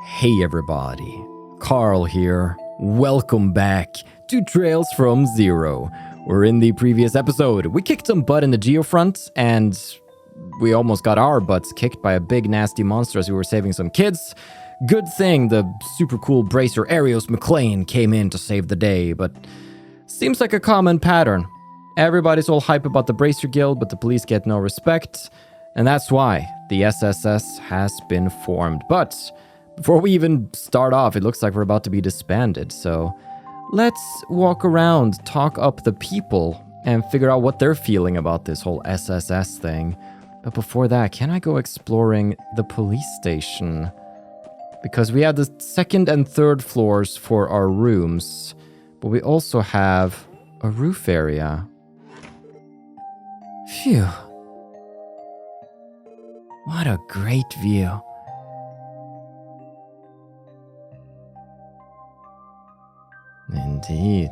Hey everybody, Carl here. Welcome back to Trails from Zero. We're in the previous episode. We kicked some butt in the Geofront, and we almost got our butts kicked by a big nasty monster as we were saving some kids. Good thing the super cool bracer Arios McLean came in to save the day, but seems like a common pattern. Everybody's all hype about the Bracer Guild, but the police get no respect, and that's why the SSS has been formed. But before we even start off, it looks like we're about to be disbanded, so let's walk around, talk up the people, and figure out what they're feeling about this whole SSS thing. But before that, can I go exploring the police station? Because we have the second and third floors for our rooms, but we also have a roof area. Phew. What a great view. Indeed.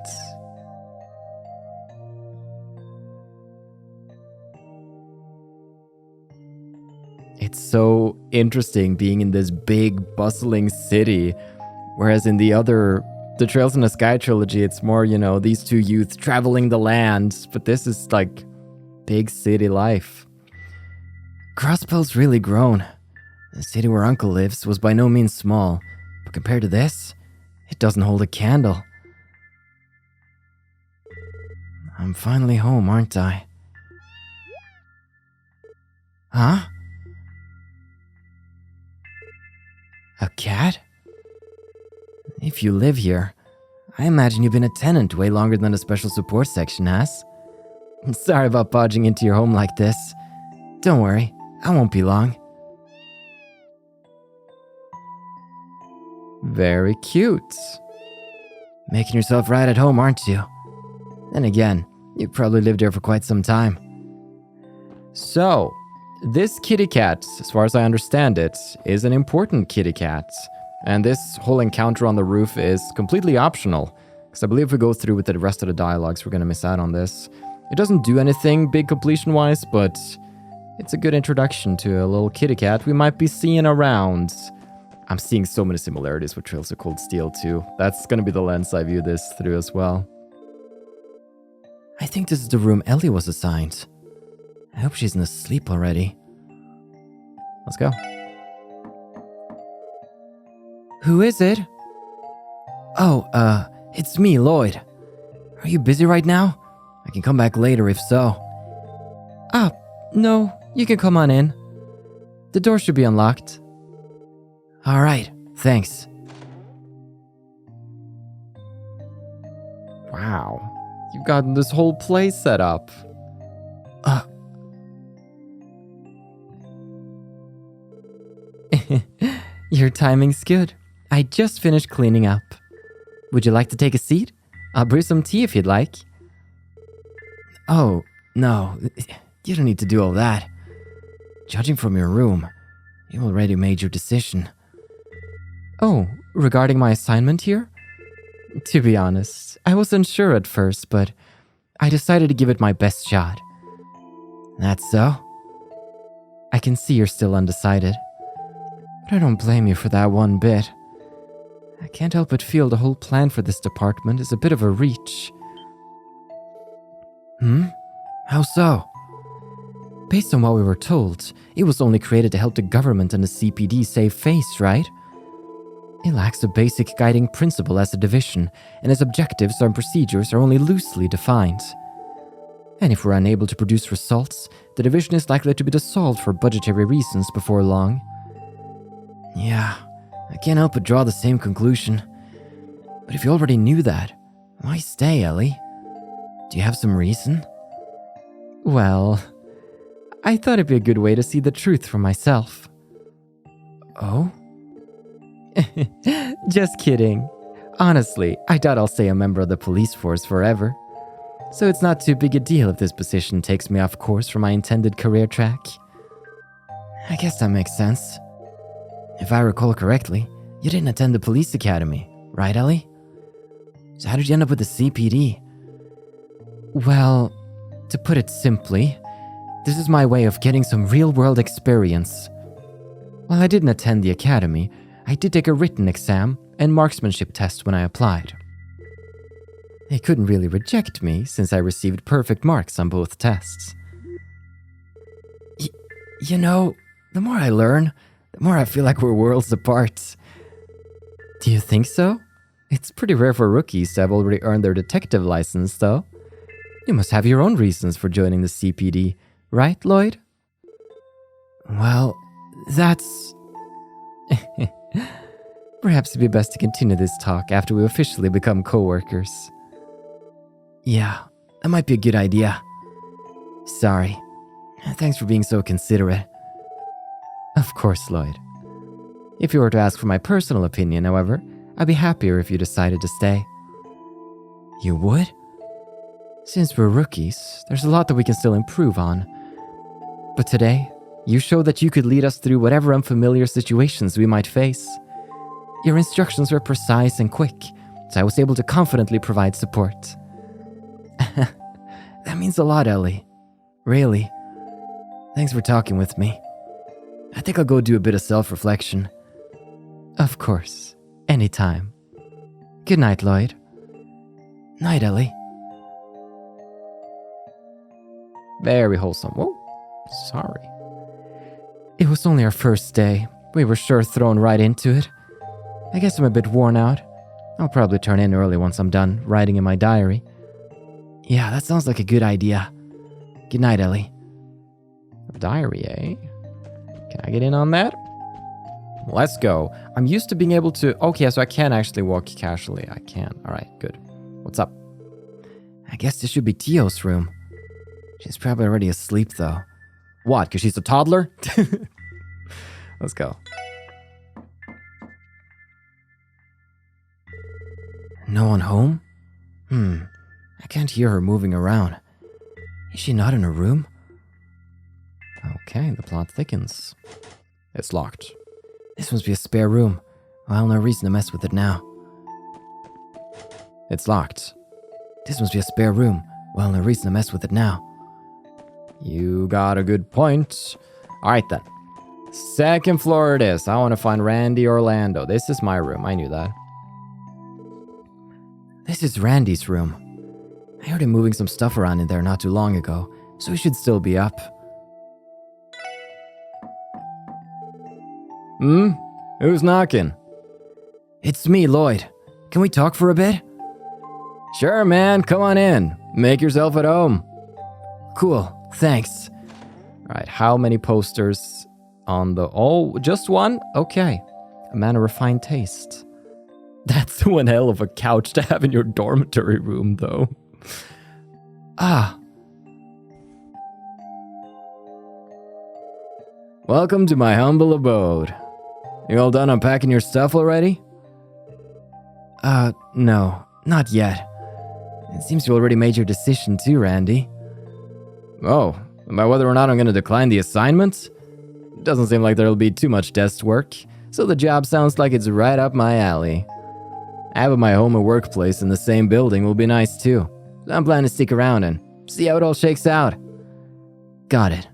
It's so interesting being in this big, bustling city, whereas in the Trails in the Sky trilogy, it's more, these two youths traveling the land, but this is like big city life. Crossbell's really grown. The city where Uncle lives was by no means small, but compared to this, it doesn't hold a candle. I'm finally home, aren't I? Huh? A cat? If you live here, I imagine you've been a tenant way longer than the special support section has. Sorry about barging into your home like this. Don't worry, I won't be long. Very cute. Making yourself right at home, aren't you? Then again, you've probably lived here for quite some time. So, this kitty cat, as far as I understand it, is an important kitty cat. And this whole encounter on the roof is completely optional, because I believe if we go through with the rest of the dialogues, we're going to miss out on this. It doesn't do anything big completion-wise, but it's a good introduction to a little kitty cat we might be seeing around. I'm seeing so many similarities with Trails of Cold Steel too. That's going to be the lens I view this through as well. I think this is the room Elie was assigned. I hope she's asleep already. Let's go. Who is it? Oh, it's me, Lloyd. Are you busy right now? I can come back later if so. Ah, no, you can come on in. The door should be unlocked. All right, thanks. Wow, you've gotten this whole place set up. Your timing's good. I just finished cleaning up. Would you like to take a seat? I'll brew some tea if you'd like. Oh, no, you don't need to do all that. Judging from your room, you already made your decision. Oh, regarding my assignment here? To be honest, I was unsure at first, but I decided to give it my best shot. That's so? I can see you're still undecided. But I don't blame you for that one bit. I can't help but feel the whole plan for this department is a bit of a reach. How so? Based on what we were told, it was only created to help the government and the CPD save face, right? It lacks a basic guiding principle as a division, and its objectives and procedures are only loosely defined. And if we're unable to produce results, the division is likely to be dissolved for budgetary reasons before long. Yeah, I can't help but draw the same conclusion. But if you already knew that, why stay, Elie? Do you have some reason? Well, I thought it'd be a good way to see the truth for myself. Oh? Just kidding. Honestly, I doubt I'll stay a member of the police force forever. So it's not too big a deal if this position takes me off course from my intended career track. I guess that makes sense. If I recall correctly, you didn't attend the police academy, right, Elie? So how did you end up with the CPD? Well, to put it simply, this is my way of getting some real-world experience. While I didn't attend the academy, I did take a written exam and marksmanship test when I applied. They couldn't really reject me since I received perfect marks on both tests. You know, the more I learn, the more I feel like we're worlds apart. Do you think so? It's pretty rare for rookies to have already earned their detective license, though. You must have your own reasons for joining the CPD, right, Lloyd? Well, that's... Perhaps it'd be best to continue this talk after we officially become co-workers. Yeah, that might be a good idea. Sorry. Thanks for being so considerate. Of course, Lloyd. If you were to ask for my personal opinion, however, I'd be happier if you decided to stay. You would? Since we're rookies, there's a lot that we can still improve on. But today, you showed that you could lead us through whatever unfamiliar situations we might face. Your instructions were precise and quick, so I was able to confidently provide support. That means a lot, Elie. Really. Thanks for talking with me. I think I'll go do a bit of self-reflection. Of course. Anytime. Good night, Lloyd. Night, Elie. Very wholesome. Whoa. Sorry. It was only our first day. We were sure thrown right into it. I guess I'm a bit worn out. I'll probably turn in early once I'm done writing in my diary. Yeah, that sounds like a good idea. Good night, Elie. Diary, eh? Can I get in on that? Let's go. I'm used to being able to... Okay, so I can actually walk casually. I can. Alright, good. What's up? I guess this should be Tio's room. She's probably already asleep, though. What, because she's a toddler? Let's go. No one home? I can't hear her moving around. Is she not in her room? Okay, the plot thickens. It's locked. This must be a spare room. Well, no reason to mess with it now. It's locked. This must be a spare room. Well, no reason to mess with it now. You got a good point. Alright then. Second floor it is. I want to find Randy Orlando. This is my room. I knew that. This is Randy's room. I heard him moving some stuff around in there not too long ago, so he should still be up. Who's knocking? It's me, Lloyd. Can we talk for a bit? Sure, man. Come on in. Make yourself at home. Cool. Thanks. Alright, how many posters on the... Oh, just one? Okay. A man of refined taste. That's one hell of a couch to have in your dormitory room, though. Welcome to my humble abode. You all done unpacking your stuff already? No, not yet. It seems you already made your decision too, Randy. Oh, about whether or not I'm going to decline the assignment? Doesn't seem like there'll be too much desk work, so the job sounds like it's right up my alley. Having my home and workplace in the same building will be nice too. I'm planning to stick around and see how it all shakes out. Got it.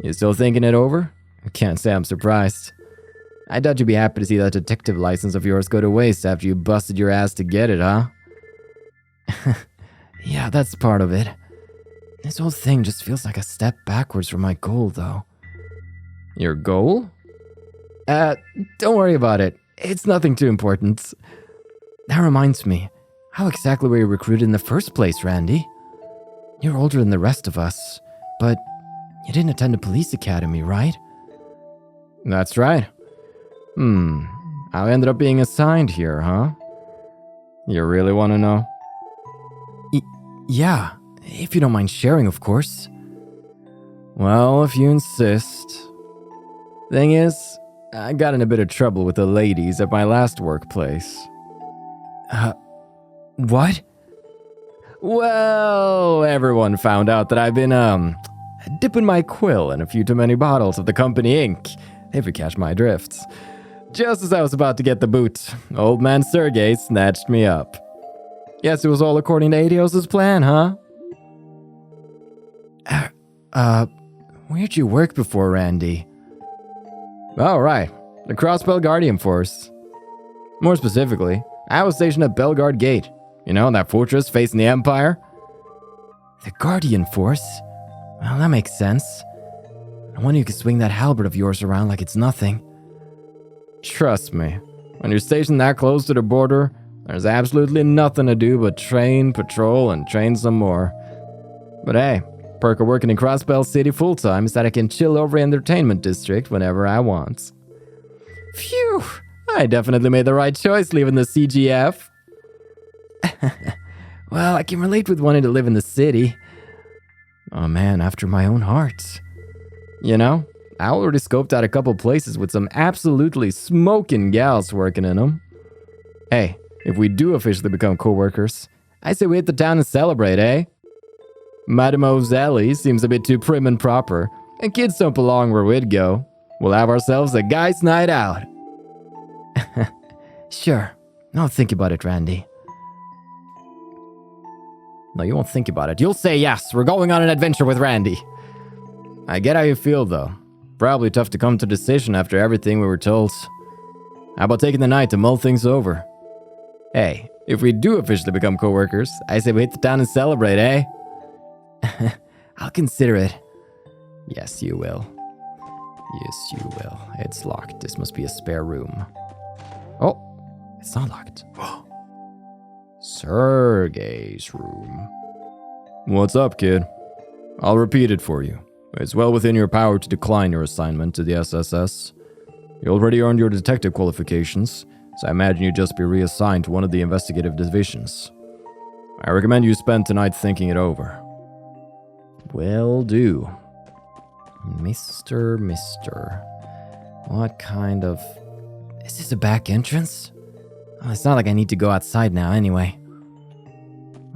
You still thinking it over? I can't say I'm surprised. I thought you'd be happy to see that detective license of yours go to waste after you busted your ass to get it, huh? Yeah, that's part of it. This whole thing just feels like a step backwards from my goal, though. Your goal? Don't worry about it. It's nothing too important. That reminds me, how exactly were you recruited in the first place, Randy? You're older than the rest of us, but you didn't attend a police academy, right? That's right. How I ended up being assigned here, huh? You really want to know? Yeah, if you don't mind sharing, of course. Well, if you insist. Thing is, I got in a bit of trouble with the ladies at my last workplace. What? Well, everyone found out that I've been, dipping my quill in a few too many bottles of the company ink, if you catch my drift. Just as I was about to get the boot, old man Sergei snatched me up. Guess it was all according to Adios' plan, huh? Where'd you work before, Randy? Oh, right. The Crossbell Guardian Force. More specifically, I was stationed at Belgard Gate. You know, that fortress facing the Empire? The Guardian Force? Well, that makes sense. I wonder you could swing that halberd of yours around like it's nothing. Trust me, when you're stationed that close to the border, there's absolutely nothing to do but train, patrol, and train some more. But hey, perk of working in Crossbell City full-time is that I can chill over in the entertainment district whenever I want. Phew, I definitely made the right choice leaving the CGF. Well, I can relate with wanting to live in the city. Oh man, after my own heart. You know, I already scoped out a couple places with some absolutely smoking gals working in them. Hey, if we do officially become co-workers, I say we hit the town and celebrate, eh? Mademoiselle Elie seems a bit too prim and proper, and kids don't belong where we'd go. We'll have ourselves a guys' night out. Sure, I'll think about it, Randy. No, you won't think about it. You'll say yes, we're going on an adventure with Randy. I get how you feel, though. Probably tough to come to a decision after everything we were told. How about taking the night to mull things over? Hey, if we do officially become co-workers, I say we hit the town and celebrate, eh? I'll consider it. Yes, you will. Yes, you will. It's locked. This must be a spare room. Oh, it's not locked. Sergei's room. What's up, kid? I'll repeat it for you. It's well within your power to decline your assignment to the SSS. You already earned your detective qualifications, so I imagine you'd just be reassigned to one of the investigative divisions. I recommend you spend tonight thinking it over. Will do. Mister. What kind of... Is this a back entrance? Oh, it's not like I need to go outside now anyway.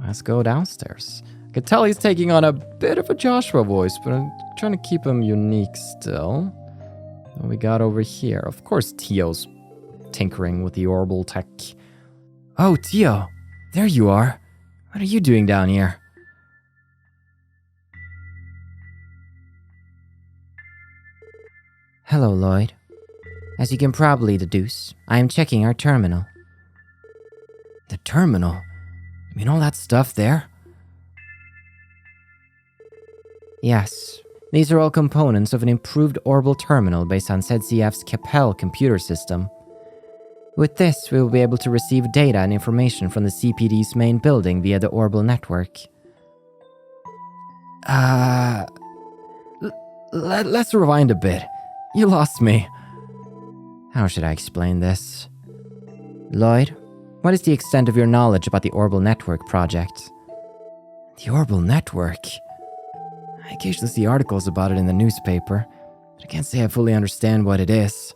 Let's go downstairs. I can tell he's taking on a bit of a Joshua voice, but I'm trying to keep him unique still. What we got over here? Of course Tio's tinkering with the Orbal tech. Oh, Tio. There you are. What are you doing down here? Hello, Lloyd. As you can probably deduce, I am checking our terminal. The terminal? You mean all that stuff there? Yes. These are all components of an improved Orbal terminal based on ZCF's Capel computer system. With this, we will be able to receive data and information from the CPD's main building via the Orbal network. Let's rewind a bit. You lost me. How should I explain this? Lloyd, what is the extent of your knowledge about the Orbal network project? The Orbal network? I occasionally see articles about it in the newspaper, but I can't say I fully understand what it is.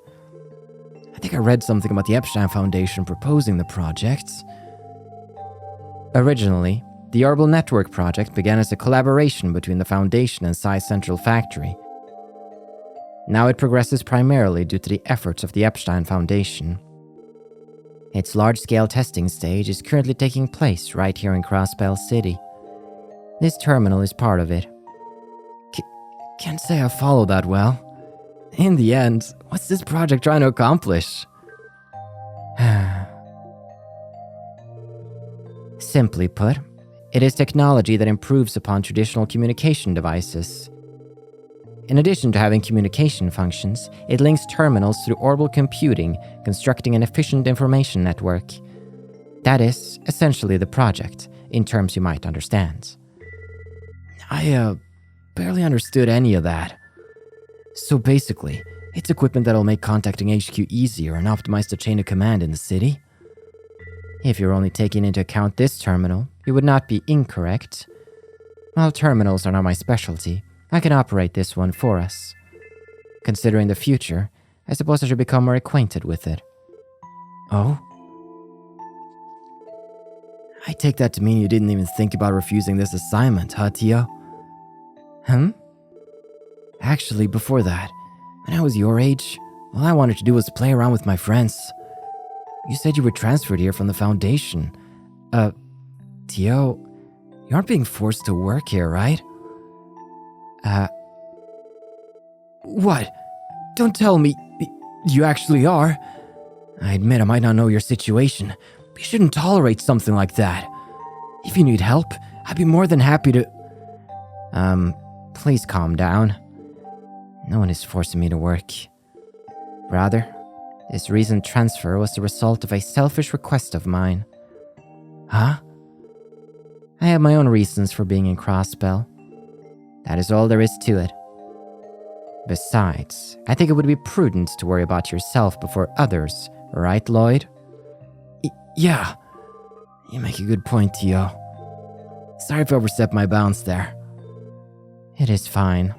I think I read something about the Epstein Foundation proposing the project. Originally, the Orbal network project began as a collaboration between the Foundation and Psy Central Factory. Now it progresses primarily due to the efforts of the Epstein Foundation. Its large-scale testing stage is currently taking place right here in Crossbell City. This terminal is part of it. Can't say I follow that well. In the end, what's this project trying to accomplish? Simply put, it is technology that improves upon traditional communication devices. In addition to having communication functions, it links terminals through Orbal computing, constructing an efficient information network. That is essentially the project, in terms you might understand. I barely understood any of that. So basically, it's equipment that'll make contacting HQ easier and optimize the chain of command in the city. If you're only taking into account this terminal, you would not be incorrect. While terminals are not my specialty, I can operate this one for us. Considering the future, I suppose I should become more acquainted with it. Oh? I take that to mean you didn't even think about refusing this assignment, huh, Tio? Actually, before that, when I was your age, all I wanted to do was play around with my friends. You said you were transferred here from the Foundation. Tio, you aren't being forced to work here, right? What? Don't tell me... You actually are? I admit I might not know your situation, but you shouldn't tolerate something like that. If you need help, I'd be more than happy to... Please calm down. No one is forcing me to work. Rather, this recent transfer was the result of a selfish request of mine. Huh? I have my own reasons for being in Crossbell. That is all there is to it. Besides, I think it would be prudent to worry about yourself before others, right, Lloyd? Yeah. You make a good point, Tio. Sorry if I overstepped my bounds there. It is fine.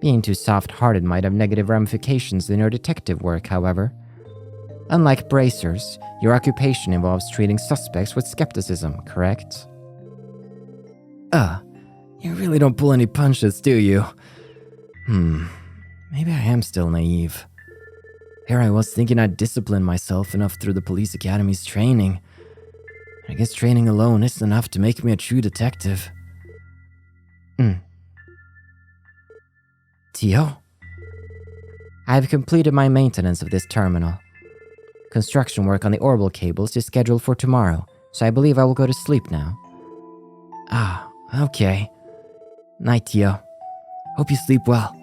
Being too soft-hearted might have negative ramifications in your detective work, however. Unlike bracers, your occupation involves treating suspects with skepticism, correct? You really don't pull any punches, do you? Maybe I am still naive. Here I was thinking I'd disciplined myself enough through the police academy's training. I guess training alone isn't enough to make me a true detective. Tio? I have completed my maintenance of this terminal. Construction work on the Orbal cables is scheduled for tomorrow, so I believe I will go to sleep now. Okay. Night, Tio. Hope you sleep well.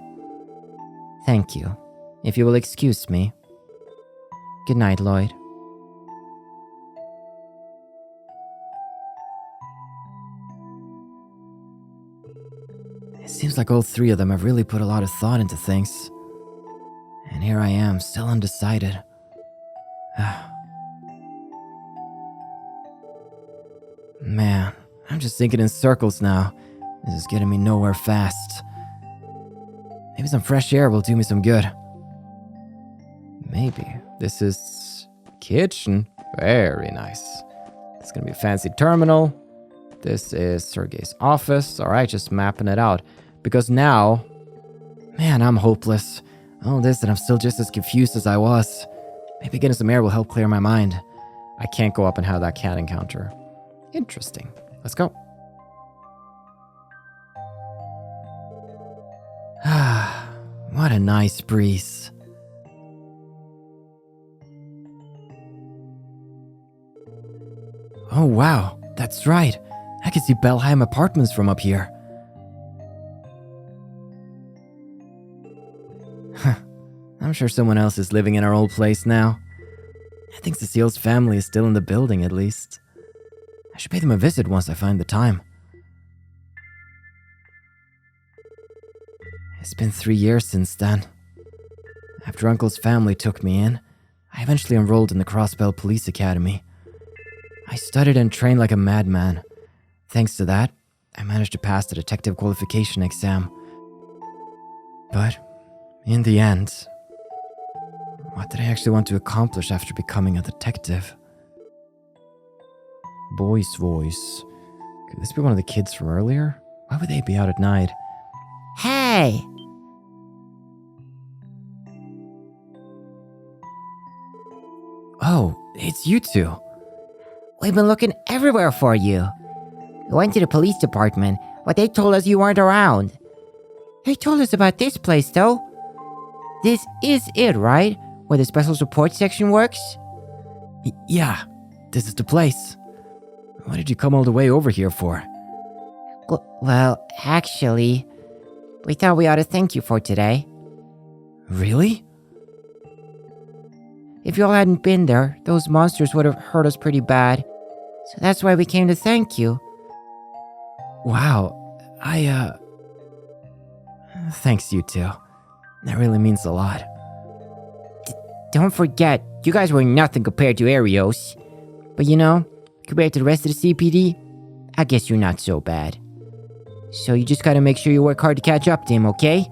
Thank you. If you will excuse me. Good night, Lloyd. It seems like all three of them have really put a lot of thought into things. And here I am, still undecided. Man, I'm just thinking in circles now. This is getting me nowhere fast. Maybe some fresh air will do me some good. Maybe. This is... kitchen. Very nice. It's gonna be a fancy terminal. This is Sergei's office. Alright, just mapping it out. Because now... Man, I'm hopeless. All this and I'm still just as confused as I was. Maybe getting some air will help clear my mind. I can't go up and have that cat encounter. Interesting. Let's go. What a nice breeze. Oh wow, that's right. I can see Belheim Apartments from up here. I'm sure someone else is living in our old place now. I think Cecile's family is still in the building at least. I should pay them a visit once I find the time. It's been 3 years since then. After Uncle's family took me in, I eventually enrolled in the Crossbell Police Academy. I studied and trained like a madman. Thanks to that, I managed to pass the detective qualification exam. But, in the end, what did I actually want to accomplish after becoming a detective? Boy's voice. Could this be one of the kids from earlier? Why would they be out at night? Hey! Oh, it's you two. We've been looking everywhere for you. We went to the police department, but they told us you weren't around. They told us about this place, though. This is it, right? Where the special support section works? Yeah, this is the place. What did you come all the way over here for? Well, actually, we thought we ought to thank you for today. Really? If y'all hadn't been there, those monsters would have hurt us pretty bad. So that's why we came to thank you. Wow, Thanks, you two. That really means a lot. Don't forget, you guys were nothing compared to Arios. But you know, compared to the rest of the CPD, I guess you're not so bad. So you just gotta make sure you work hard to catch up to him, okay?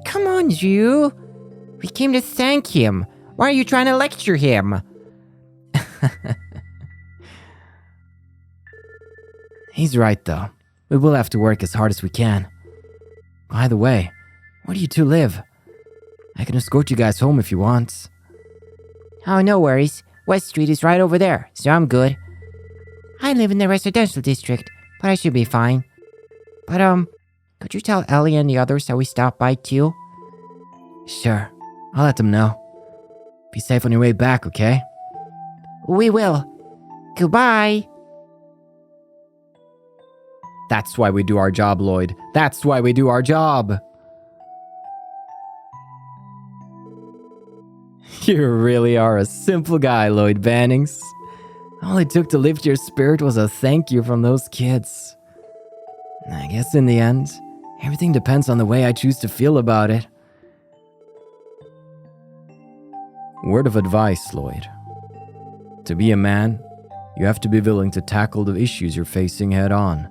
Come on, Drew. We came to thank him. Why are you trying to lecture him? He's right, though. We will have to work as hard as we can. By the way, where do you two live? I can escort you guys home if you want. Oh, no worries. West Street is right over there, so I'm good. I live in the residential district, but I should be fine. But, could you tell Elie and the others that we stopped by too? Sure. I'll let them know. Be safe on your way back, okay? We will. Goodbye. That's why we do our job, Lloyd. That's why we do our job. You really are a simple guy, Lloyd Bannings. All it took to lift your spirit was a thank you from those kids. I guess in the end, everything depends on the way I choose to feel about it. Word of advice, Lloyd. To be a man, you have to be willing to tackle the issues you're facing head on.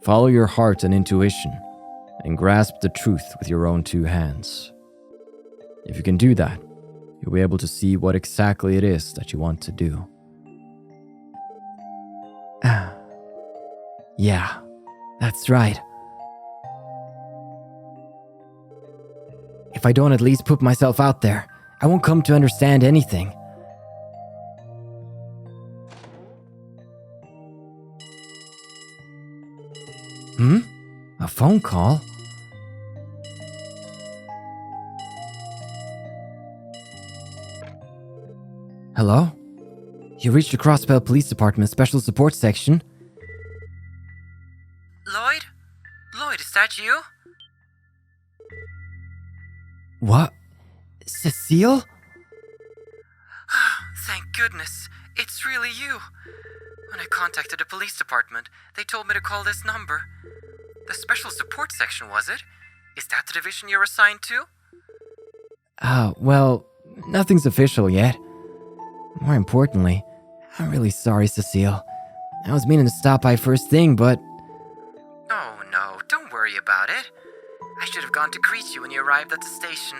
Follow your heart and intuition, and grasp the truth with your own two hands. If you can do that, you'll be able to see what exactly it is that you want to do. Yeah, that's right. If I don't at least put myself out there, I won't come to understand anything. A phone call? Hello? You reached the Crossbell Police Department Special Support Section. Lloyd? Lloyd, is that you? What? Cecile? Thank goodness. It's really you. When I contacted the police department, they told me to call this number. The Special Support Section, was it? Is that the division you're assigned to? Well, nothing's official yet. More importantly, I'm really sorry, Cecile. I was meaning to stop by first thing, but... Oh no, don't worry about it. I should have gone to greet you when you arrived at the station.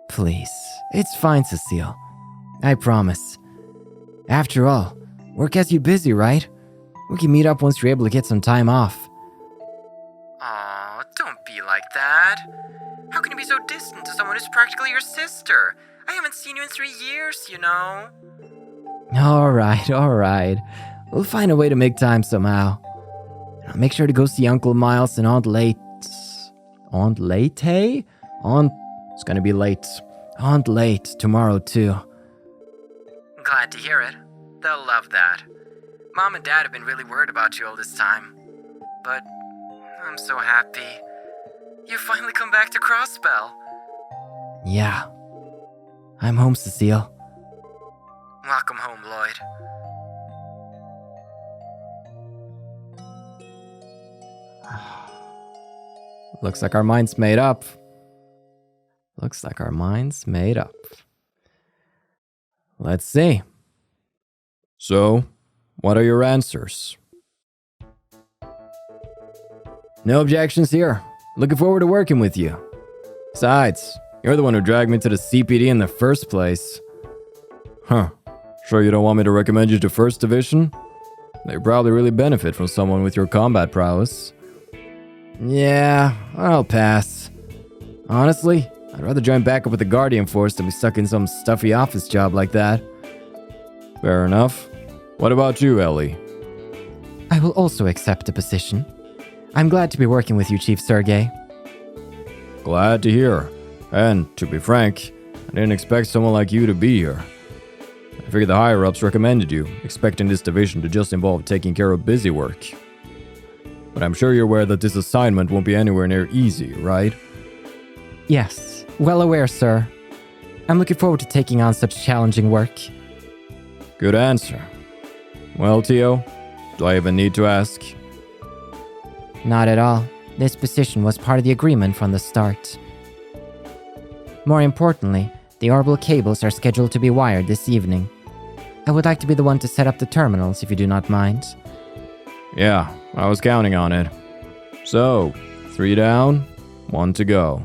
Please, it's fine, Cecile. I promise. After all, work has you busy, right? We can meet up once you're able to get some time off. Aw, don't be like that. How can you be so distant to someone who's practically your sister? I haven't seen you in 3 years, you know. Alright. We'll find a way to make time somehow. I'll make sure to go see Uncle Miles and Aunt Late. Aunt Late? It's gonna be late. Aunt Late tomorrow too. Glad to hear it. They'll love that. Mom and Dad have been really worried about you all this time. But I'm so happy. You finally come back to Crossbell. Yeah. I'm home, Cecile. Welcome home, Lloyd. Looks like our minds made up. Let's see. So, what are your answers? No objections here. Looking forward to working with you. Besides, you're the one who dragged me to the CPD in the first place. Sure you don't want me to recommend you to 1st Division? They probably really benefit from someone with your combat prowess. Yeah, I'll pass. Honestly, I'd rather join back up with the Guardian Force than be stuck in some stuffy office job like that. Fair enough. What about you, Elie? I will also accept the position. I'm glad to be working with you, Chief Sergei. Glad to hear. And, to be frank, I didn't expect someone like you to be here. I figured the higher-ups recommended you, expecting this division to just involve taking care of busy work. But I'm sure you're aware that this assignment won't be anywhere near easy, right? Yes, well aware, sir. I'm looking forward to taking on such challenging work. Good answer. Well, Tio, do I even need to ask? Not at all. This position was part of the agreement from the start. More importantly, the Orbal cables are scheduled to be wired this evening. I would like to be the one to set up the terminals, if you do not mind. Yeah, I was counting on it. So, 3 down, 1 to go.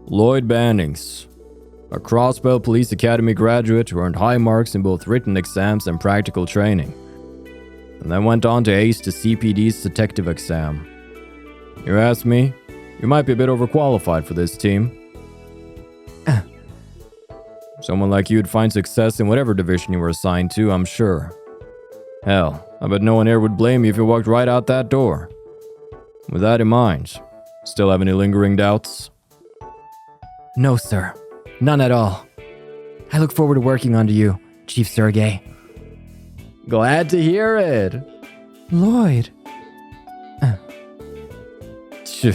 Lloyd Bannings, a Crossbell Police Academy graduate who earned high marks in both written exams and practical training, and then went on to ace the CPD's detective exam. You ask me, you might be a bit overqualified for this team. Someone like you'd find success in whatever division you were assigned to, I'm sure. Hell, I bet no one here would blame you if you walked right out that door. With that in mind, still have any lingering doubts? No, sir. None at all. I look forward to working under you, Chief Sergei. Glad to hear it. Lloyd. Phew.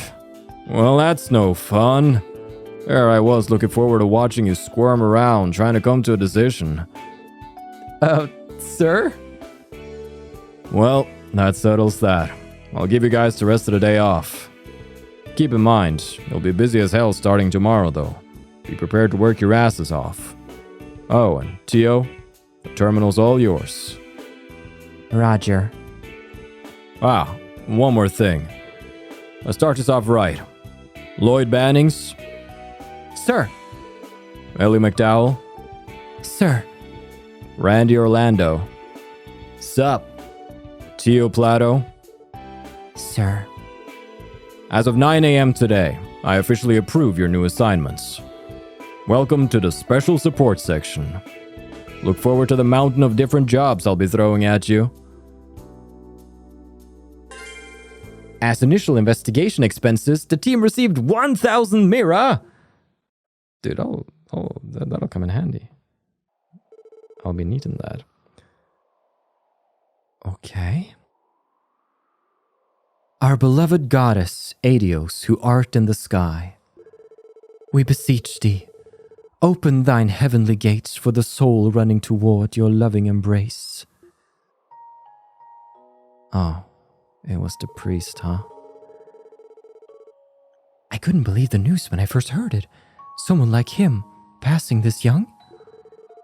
Well, that's no fun. There I was looking forward to watching you squirm around, trying to come to a decision. Sir? Well, that settles that. I'll give you guys the rest of the day off. Keep in mind, you'll be busy as hell starting tomorrow, though. Be prepared to work your asses off. Oh, and Tio, the terminal's all yours. Roger. One more thing. Let's start this off right. Lloyd Bannings. Sir. Elie McDowell. Sir. Randy Orlando. Sup. Tio Plato. Sir. As of 9 a.m. today, I officially approve your new assignments. Welcome to the Special Support Section. Look forward to the mountain of different jobs I'll be throwing at you. As initial investigation expenses, the team received 1,000 Mira. Dude, that'll come in handy. I'll be needing that. Okay. Our beloved goddess, Adios, who art in the sky, we beseech thee, open thine heavenly gates for the soul running toward your loving embrace. Oh, it was the priest, huh? I couldn't believe the news when I first heard it. Someone like him, passing this young?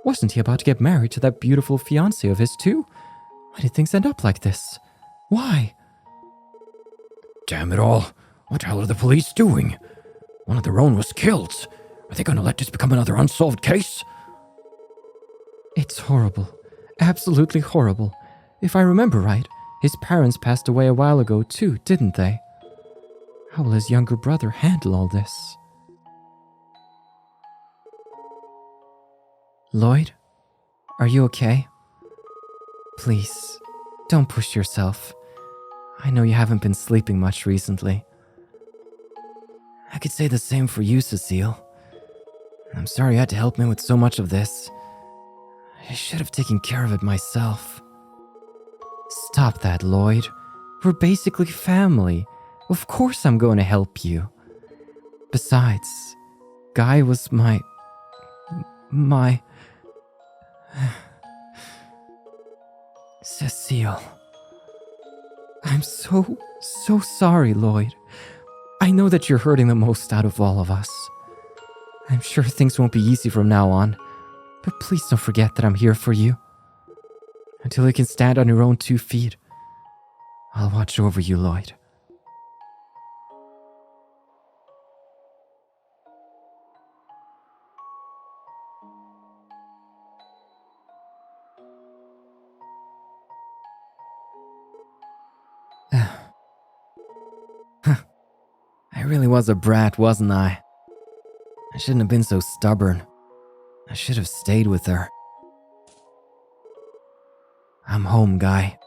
Wasn't he about to get married to that beautiful fiancée of his too? Why did things end up like this? Why? Damn it all. What the hell are the police doing? One of their own was killed. Are they going to let this become another unsolved case? It's horrible. Absolutely horrible. If I remember right, his parents passed away a while ago too, didn't they? How will his younger brother handle all this? Lloyd? Are you okay? Please, don't push yourself. I know you haven't been sleeping much recently. I could say the same for you, Cecile. I'm sorry I had to help him with so much of this. I should have taken care of it myself. Stop that, Lloyd. We're basically family. Of course I'm going to help you. Besides, Guy was my... Cecile. I'm so sorry, Lloyd. I know that you're hurting the most out of all of us. I'm sure things won't be easy from now on, but please don't forget that I'm here for you. Until you can stand on your own 2 feet, I'll watch over you, Lloyd. I really was a brat, wasn't I? I shouldn't have been so stubborn. I should have stayed with her. I'm home, Guy.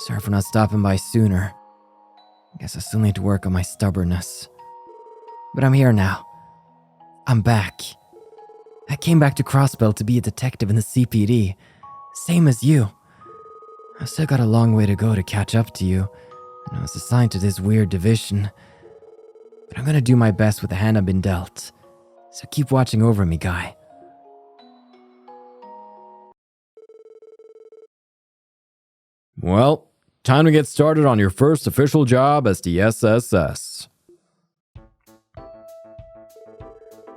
Sorry for not stopping by sooner. Guess I still need to work on my stubbornness. But I'm here now. I'm back. I came back to Crossbell to be a detective in the CPD. Same as you. I've still got a long way to go to catch up to you, and I was assigned to this weird division. But I'm gonna do my best with the hand I've been dealt. So keep watching over me, Guy. Well, time to get started on your first official job as the SSS.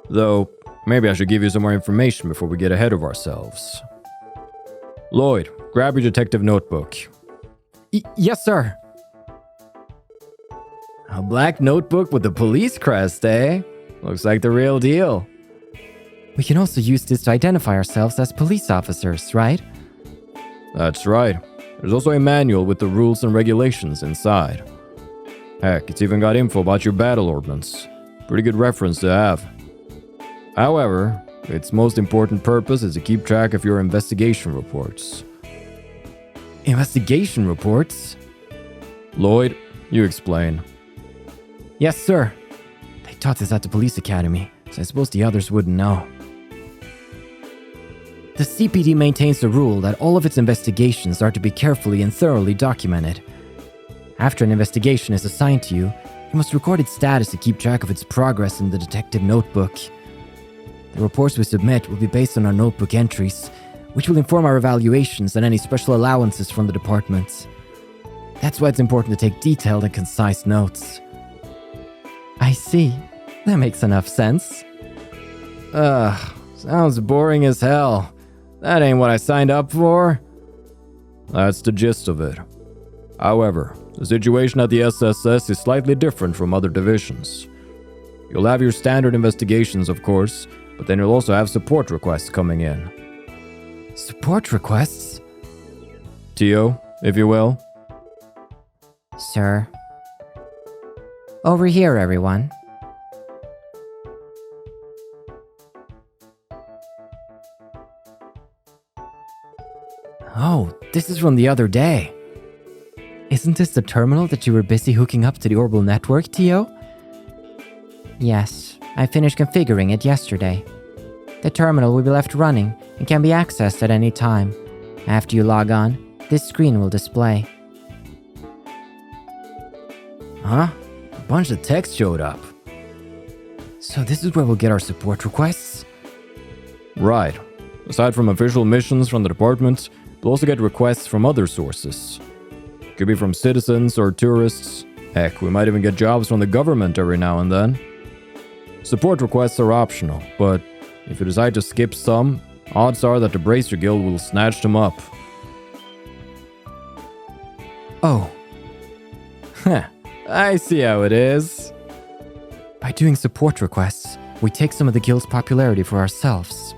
Though, maybe I should give you some more information before we get ahead of ourselves. Lloyd, grab your detective notebook. Yes, sir. A black notebook with a police crest, eh? Looks like the real deal. We can also use this to identify ourselves as police officers, right? That's right. There's also a manual with the rules and regulations inside. Heck, it's even got info about your battle ordnance. Pretty good reference to have. However, its most important purpose is to keep track of your investigation reports. Investigation reports? Lloyd, you explain. Yes, sir. They taught us at the police academy, so I suppose the others wouldn't know. The CPD maintains the rule that all of its investigations are to be carefully and thoroughly documented. After an investigation is assigned to you, you must record its status to keep track of its progress in the detective notebook. The reports we submit will be based on our notebook entries, which will inform our evaluations and any special allowances from the department. That's why it's important to take detailed and concise notes. I see. That makes enough sense. Sounds boring as hell. That ain't what I signed up for. That's the gist of it. However, the situation at the SSS is slightly different from other divisions. You'll have your standard investigations, of course, but then you'll also have support requests coming in. Support requests? Tio, if you will. Sir. Over here, everyone. Oh, this is from the other day. Isn't this the terminal that you were busy hooking up to the Orbal network, Tio? Yes, I finished configuring it yesterday. The terminal will be left running and can be accessed at any time. After you log on, this screen will display. Huh? A bunch of text showed up. So this is where we'll get our support requests? Right. Aside from official missions from the department, we'll also get requests from other sources. Could be from citizens or tourists. Heck, we might even get jobs from the government every now and then. Support requests are optional, but if you decide to skip some, odds are that the Bracer Guild will snatch them up. Oh. I see how it is. By doing support requests, we take some of the guild's popularity for ourselves.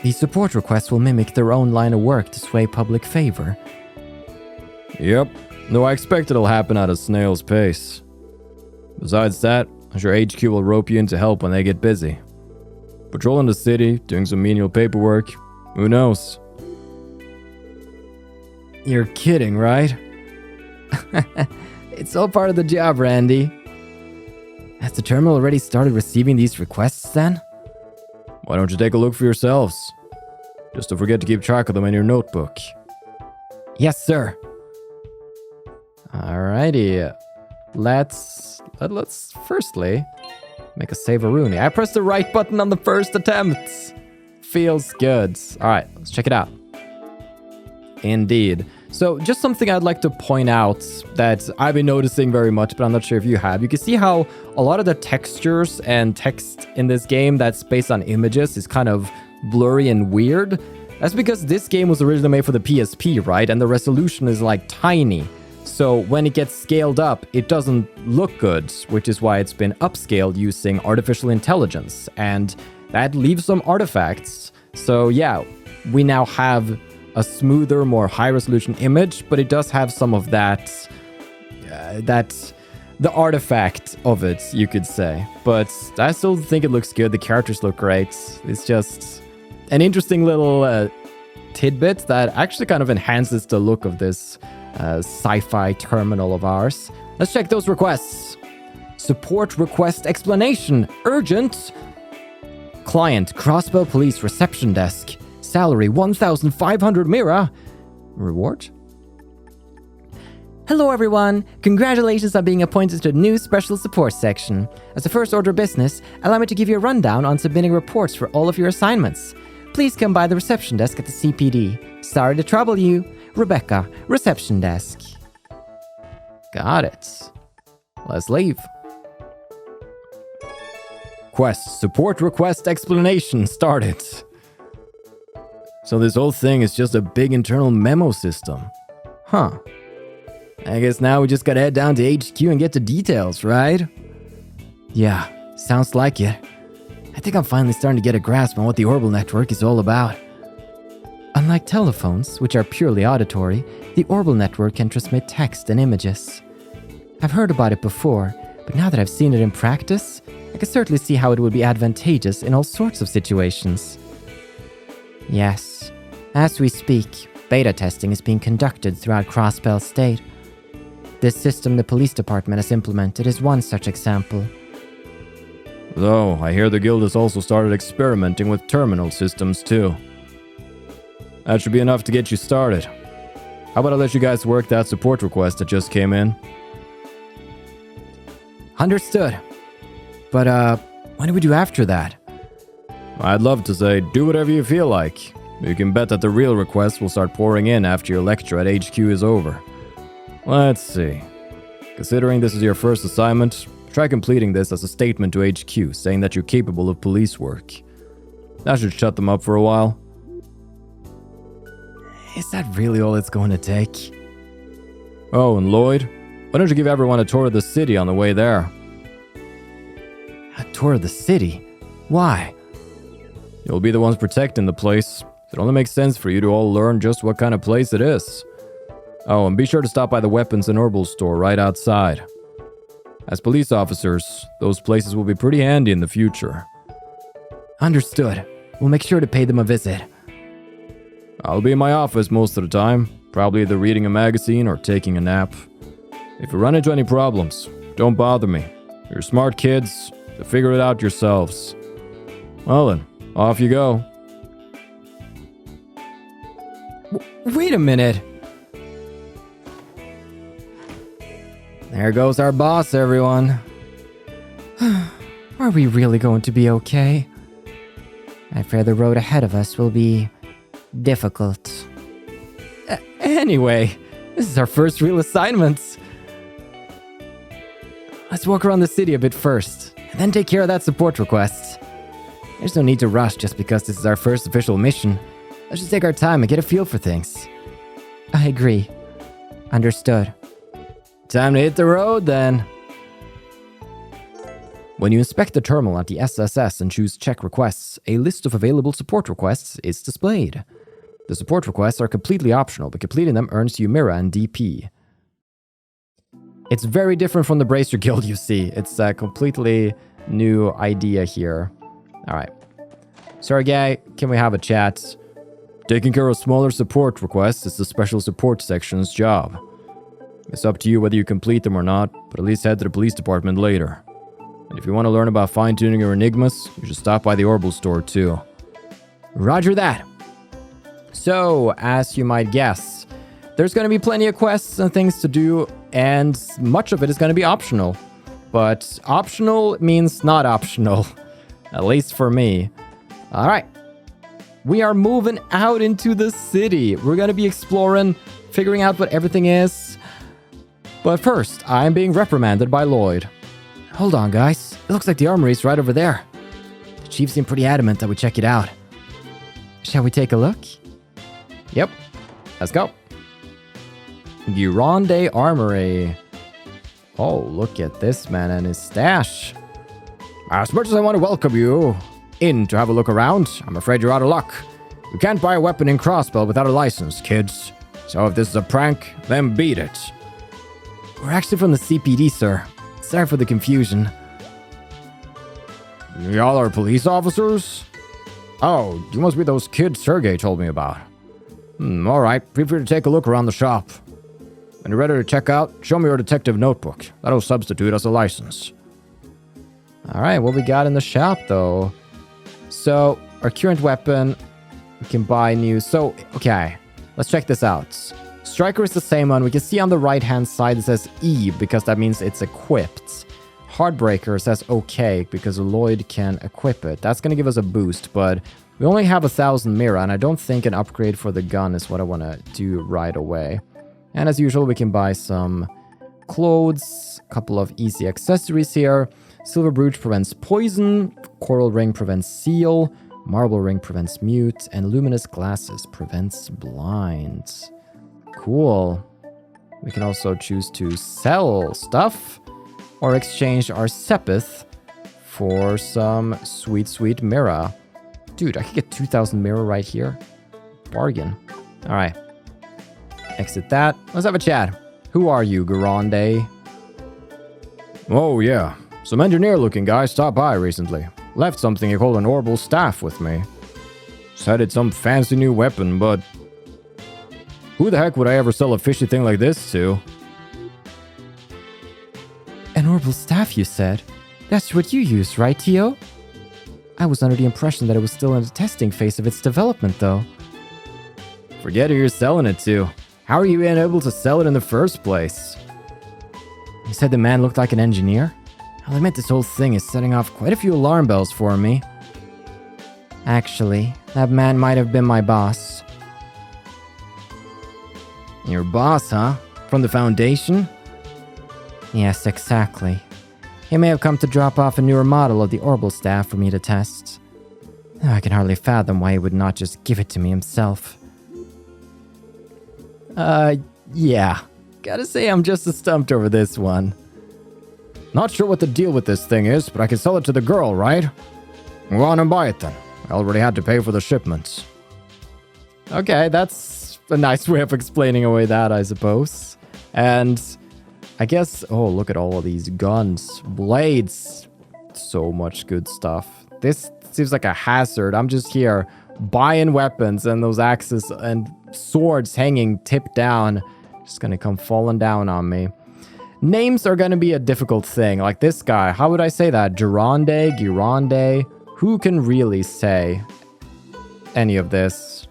These support requests will mimic their own line of work to sway public favor. Yep, though I expect it'll happen at a snail's pace. Besides that, I'm sure HQ will rope you in to help when they get busy. Patrolling the city, doing some menial paperwork, who knows? You're kidding, right? It's all part of the job, Randy. Has the terminal already started receiving these requests then? Why don't you take a look for yourselves? Just don't forget to keep track of them in your notebook. Yes, sir. Alrighty. Let's firstly make a save-a-rooney. I pressed the right button on the first attempt. Feels good. Alright, let's check it out. Indeed. So just something I'd like to point out that I've been noticing very much, but I'm not sure if you have. You can see how a lot of the textures and text in this game that's based on images is kind of blurry and weird. That's because this game was originally made for the PSP, right? And the resolution is like tiny. So when it gets scaled up, it doesn't look good, which is why it's been upscaled using artificial intelligence. And that leaves some artifacts. So yeah, we now have a smoother, more high-resolution image, but it does have some of that, the artifact of it, you could say. But I still think it looks good. The characters look great. It's just an interesting little tidbit that actually kind of enhances the look of this sci-fi terminal of ours. Let's check those requests. Support request explanation. Urgent. Client, Crossbell Police Reception Desk. Salary 1,500 Mira. Reward? Hello everyone! Congratulations on being appointed to the new special support section. As a first order of business, allow me to give you a rundown on submitting reports for all of your assignments. Please come by the reception desk at the CPD. Sorry to trouble you. Rebecca, reception desk. Got it. Let's leave. Quest, support request explanation started. So this whole thing is just a big internal memo system. Huh. I guess now we just gotta head down to HQ and get the details, right? Yeah, sounds like it. I think I'm finally starting to get a grasp on what the Orbal network is all about. Unlike telephones, which are purely auditory, the Orbal network can transmit text and images. I've heard about it before, but now that I've seen it in practice, I can certainly see how it would be advantageous in all sorts of situations. Yes, as we speak, beta testing is being conducted throughout Crossbell State. This system the police department has implemented is one such example. Though, I hear the guild has also started experimenting with terminal systems too. That should be enough to get you started. How about I let you guys work that support request that just came in? Understood. But, what do we do after that? I'd love to say, do whatever you feel like. You can bet that the real requests will start pouring in after your lecture at HQ is over. Let's see. Considering this is your first assignment, try completing this as a statement to HQ saying that you're capable of police work. That should shut them up for a while. Is that really all it's going to take? Oh, and Lloyd, why don't you give everyone a tour of the city on the way there? A tour of the city? Why? You'll be the ones protecting the place. It only makes sense for you to all learn just what kind of place it is. Oh, and be sure to stop by the weapons and Orbal store right outside. As police officers, those places will be pretty handy in the future. Understood. We'll make sure to pay them a visit. I'll be in my office most of the time, probably either reading a magazine or taking a nap. If you run into any problems, don't bother me. You're smart kids, so figure it out yourselves. Well then, off you go. Wait a minute. There goes our boss, everyone. Are we really going to be okay? I fear the road ahead of us will be difficult. Anyway, this is our first real assignment. Let's walk around the city a bit first, and then take care of that support request. There's no need to rush just because this is our first official mission. Let's just take our time and get a feel for things. I agree. Understood. Time to hit the road, then. When you inspect the terminal at the SSS and choose Check Requests, a list of available support requests is displayed. The support requests are completely optional, but completing them earns you Mira and DP. It's very different from the Bracer Guild you see. It's a completely new idea here. Alright. Sergei, can we have a chat? Taking care of smaller support requests is the special support section's job. It's up to you whether you complete them or not, but at least head to the police department later. And if you want to learn about fine-tuning your enigmas, you should stop by the Orbal store too. Roger that! So, as you might guess, there's going to be plenty of quests and things to do, and much of it is going to be optional. But optional means not optional. At least for me. Alright. We are moving out into the city. We're going to be exploring, figuring out what everything is. But first, I'm being reprimanded by Lloyd. Hold on, guys. It looks like the armory's right over there. The chief seemed pretty adamant that we check it out. Shall we take a look? Yep. Let's go. Gironde Armory. Oh, look at this man and his stash. As much as I want to welcome you in to have a look around, I'm afraid you're out of luck. You can't buy a weapon in Crossbell without a license, kids. So if this is a prank, then beat it. We're actually from the CPD, sir. Sorry for the confusion. Y'all are police officers? Oh, you must be those kids Sergei told me about. Alright, feel free to take a look around the shop. When you're ready to check out, show me your detective notebook. That'll substitute as a license. Alright, what we got in the shop, though? So, our current weapon, we can buy new... So, okay, let's check this out. Striker is the same one. We can see on the right-hand side it says E, because that means it's equipped. Heartbreaker says OK, because Lloyd can equip it. That's going to give us a boost, but we only have 1,000 Mira, and I don't think an upgrade for the gun is what I want to do right away. And as usual, we can buy some clothes, a couple of easy accessories here. Silver brooch prevents poison, coral ring prevents seal, marble ring prevents mute, and luminous glasses prevents blind. Cool. We can also choose to sell stuff or exchange our Sepith for some sweet Mira. Dude, I could get 2,000 Mira right here. Bargain. All right. Exit that. Let's have a chat. Who are you, Gironde? Oh, yeah. Some engineer-looking guy stopped by recently. Left something he called an Orbal staff with me. Said it's some fancy new weapon, but... who the heck would I ever sell a fishy thing like this to? An Orbal staff, you said? That's what you use, right, Tio? I was under the impression that it was still in the testing phase of its development, though. Forget who you're selling it to. How are you even able to sell it in the first place? You said the man looked like an engineer? I'll admit this whole thing is setting off quite a few alarm bells for me. Actually, that man might have been my boss. Your boss, huh? From the Foundation? Yes, exactly. He may have come to drop off a newer model of the Orbal staff for me to test. I can hardly fathom why he would not just give it to me himself. Yeah. Gotta say I'm just as stumped over this one. Not sure what the deal with this thing is, but I can sell it to the girl, right? Go on and buy it then. I already had to pay for the shipments. Okay, that's a nice way of explaining away that, I suppose. And I guess, oh, look at all of these guns, blades, so much good stuff. This seems like a hazard. I'm just here buying weapons and those axes and swords hanging tipped down. Just gonna come falling down on me. Names are gonna be a difficult thing. Like this guy, how would I say that? Gironde? Who can really say any of this?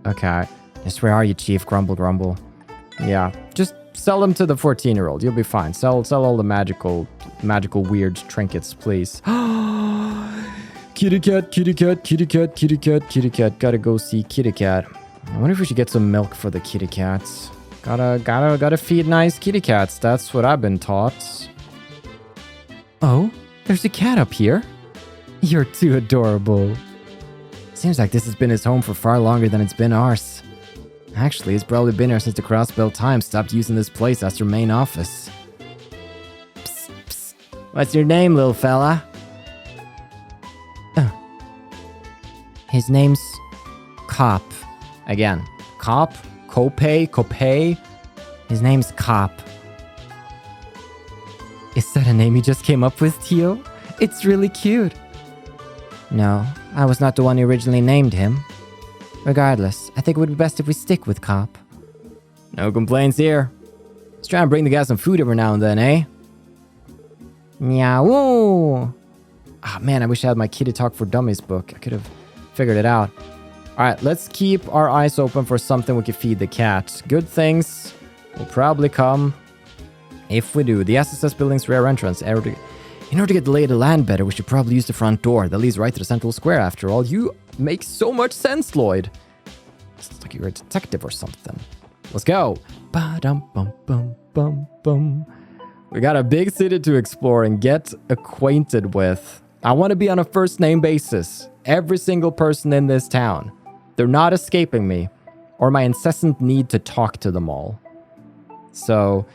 Okay. Just where are you, Chief? Grumble. Yeah, just sell them to the 14-year-old. You'll be fine. Sell all the magical weird trinkets, please. Kitty cat. Gotta go see kitty cat. I wonder if we should get some milk for the kitty cats. Gotta feed nice kitty cats. That's what I've been taught. Oh, there's a cat up here. You're too adorable. Seems like this has been his home for far longer than it's been ours. Actually, it's probably been here since the Crossbell Times stopped using this place as their main office. Psst. What's your name, little fella? His name's Cop. Again, Cop? Copay? His name's Cop. Is that a name you just came up with, Tio? It's really cute. No, I was not the one who originally named him. Regardless, I think it would be best if we stick with Cop. No complaints here. Let's try and bring the guy some food every now and then, eh? Meow. Ah, man, I wish I had my Kitty Talk for Dummies book. I could have figured it out. Alright, let's keep our eyes open for something we can feed the cat. Good things will probably come if we do. The SSS building's rear entrance. In order to get the lay of the land better, we should probably use the front door. That leads right to the central square, after all. You make so much sense, Lloyd. It's like you're a detective or something. Let's go. Ba-dum-bum-bum-bum-bum. We got a big city to explore and get acquainted with. I want to be on a first-name basis. Every single person in this town. They're not escaping me, or my incessant need to talk to them all. So,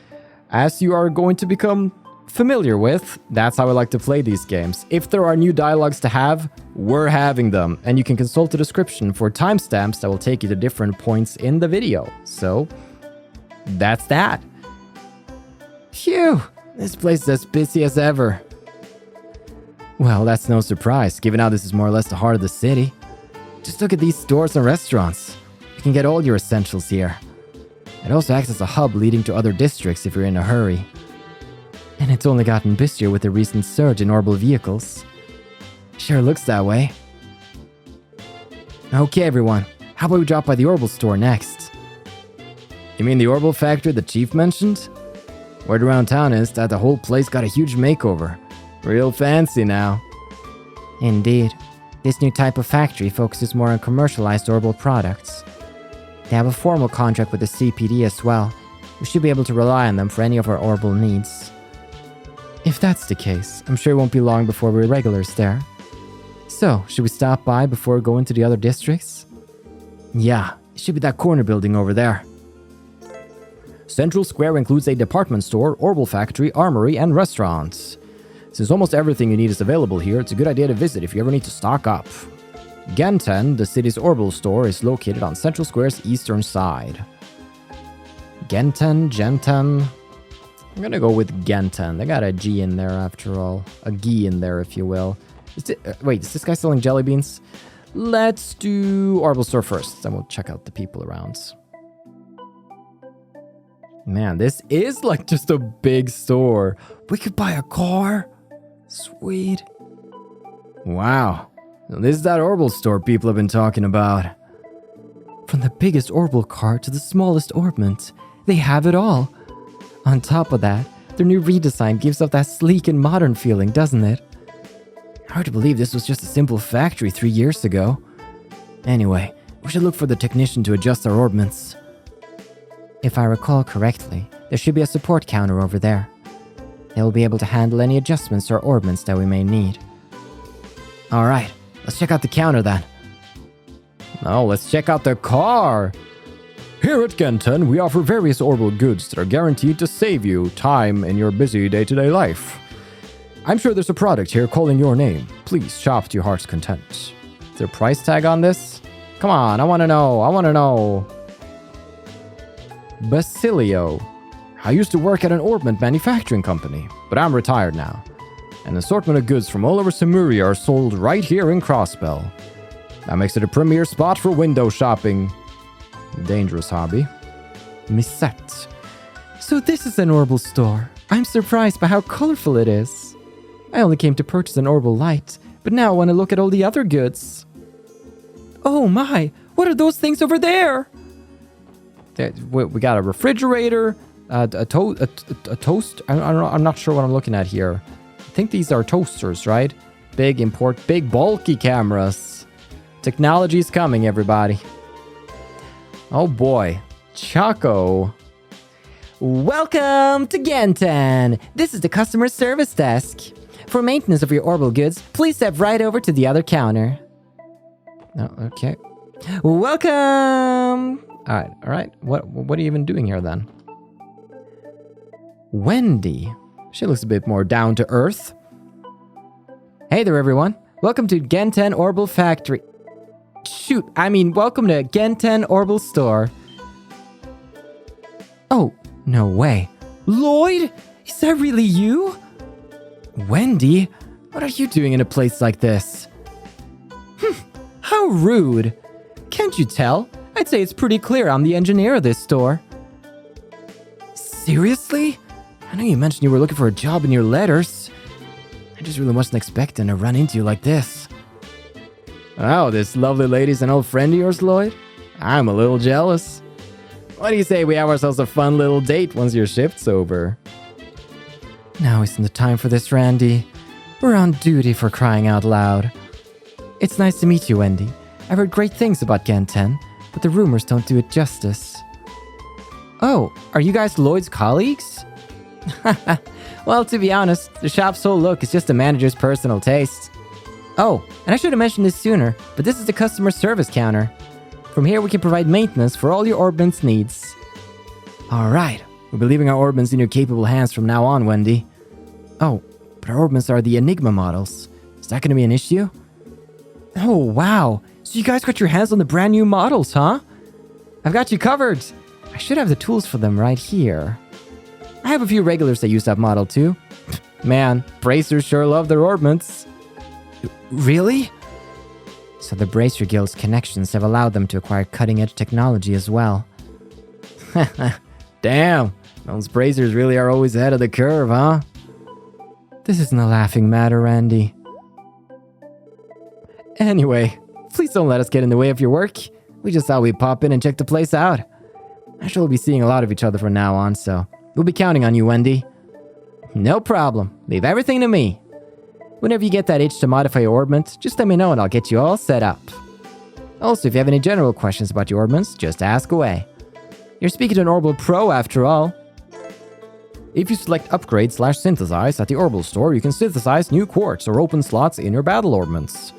as you are going to become familiar with, that's how I like to play these games. If there are new dialogues to have, we're having them, and you can consult the description for timestamps that will take you to different points in the video. So, that's that. Phew, this place is as busy as ever. Well, that's no surprise, given how this is more or less the heart of the city. Just look at these stores and restaurants. You can get all your essentials here. It also acts as a hub leading to other districts if you're in a hurry. And it's only gotten busier with the recent surge in Orbal vehicles. Sure looks that way. Okay, everyone. How about we drop by the Orbal store next? You mean the Orbal factory the chief mentioned? Word around town is that the whole place got a huge makeover. Real fancy now. Indeed. This new type of factory focuses more on commercialized Orbal products. They have a formal contract with the CPD as well. We should be able to rely on them for any of our Orbal needs. If that's the case, I'm sure it won't be long before we're regulars there. So, should we stop by before going to the other districts? Yeah, it should be that corner building over there. Central Square includes a department store, Orbal factory, armory, and restaurants. Since almost everything you need is available here, it's a good idea to visit if you ever need to stock up. Genten, the city's Orbal store, is located on Central Square's eastern side. Genten. I'm gonna go with Genten. They got a G in there after all. A G in there, if you will. Wait, is this guy selling jelly beans? Let's do Orbal store first, then we'll check out the people around. Man, this is like just a big store. We could buy a car. Sweet. Wow. So this is that Orbal store people have been talking about. From the biggest Orbal cart to the smallest orbment, they have it all. On top of that, their new redesign gives off that sleek and modern feeling, doesn't it? Hard to believe this was just a simple factory 3 years ago. Anyway, we should look for the technician to adjust our orbments. If I recall correctly, there should be a support counter over there. They will be able to handle any adjustments to our orbments that we may need. Alright, let's check out the counter then. Oh, let's check out the car! Here at Genten, we offer various Orbal goods that are guaranteed to save you time in your busy day-to-day life. I'm sure there's a product here calling your name. Please shop to your heart's content. Is there a price tag on this? Come on, I want to know. Basilio. I used to work at an orbment manufacturing company, but I'm retired now. An assortment of goods from all over Simuria are sold right here in Crossbell. That makes it a premier spot for window shopping. Dangerous hobby. Misette. So this is an Orbal store. I'm surprised by how colorful it is. I only came to purchase an Orbal light, but now I want to look at all the other goods. Oh my, what are those things over there? We got a refrigerator, a toast. I'm not sure what I'm looking at here. I think these are toasters, right? Big bulky cameras. Technology's coming, everybody. Oh boy, Choco. Welcome to Genten. This is the customer service desk. For maintenance of your Orbal goods, please step right over to the other counter. Oh, okay. Welcome. All right. What are you even doing here then? Wendy. She looks a bit more down to earth. Hey there, everyone. Welcome to Genten Orbal Factory. Welcome to Genten Orbal Store. Oh, no way. Lloyd? Is that really you? Wendy, what are you doing in a place like this? How rude. Can't you tell? I'd say it's pretty clear I'm the engineer of this store. Seriously? I know you mentioned you were looking for a job in your letters. I just really wasn't expecting to run into you like this. Oh, this lovely lady's an old friend of yours, Lloyd? I'm a little jealous. What do you say we have ourselves a fun little date once your shift's over? Now isn't the time for this, Randy. We're on duty, for crying out loud. It's nice to meet you, Wendy. I've heard great things about Genten, but the rumors don't do it justice. Oh, are you guys Lloyd's colleagues? Well, to be honest, the shop's whole look is just the manager's personal taste. Oh, and I should have mentioned this sooner, but this is the customer service counter. From here, we can provide maintenance for all your orbments needs. Alright, we'll be leaving our orbments in your capable hands from now on, Wendy. Oh, but our orbments are the Enigma models. Is that going to be an issue? Oh, wow. So you guys got your hands on the brand new models, huh? I've got you covered. I should have the tools for them right here. I have a few regulars that use that model too. Man, bracers sure love their orbments. Really? So the Bracer Guild's connections have allowed them to acquire cutting-edge technology as well. Damn, those bracers really are always ahead of the curve, huh? This isn't a laughing matter, Randy. Anyway, please don't let us get in the way of your work. We just thought we'd pop in and check the place out. I'm sure we'll be seeing a lot of each other from now on, so we'll be counting on you, Wendy. No problem. Leave everything to me. Whenever you get that itch to modify your orbment, just let me know and I'll get you all set up. Also, if you have any general questions about your orbments, just ask away. You're speaking to an Orbal Pro after all. If you select Upgrade/Synthesize at the Orbal store, you can synthesize new quartz or open slots in your battle orbments.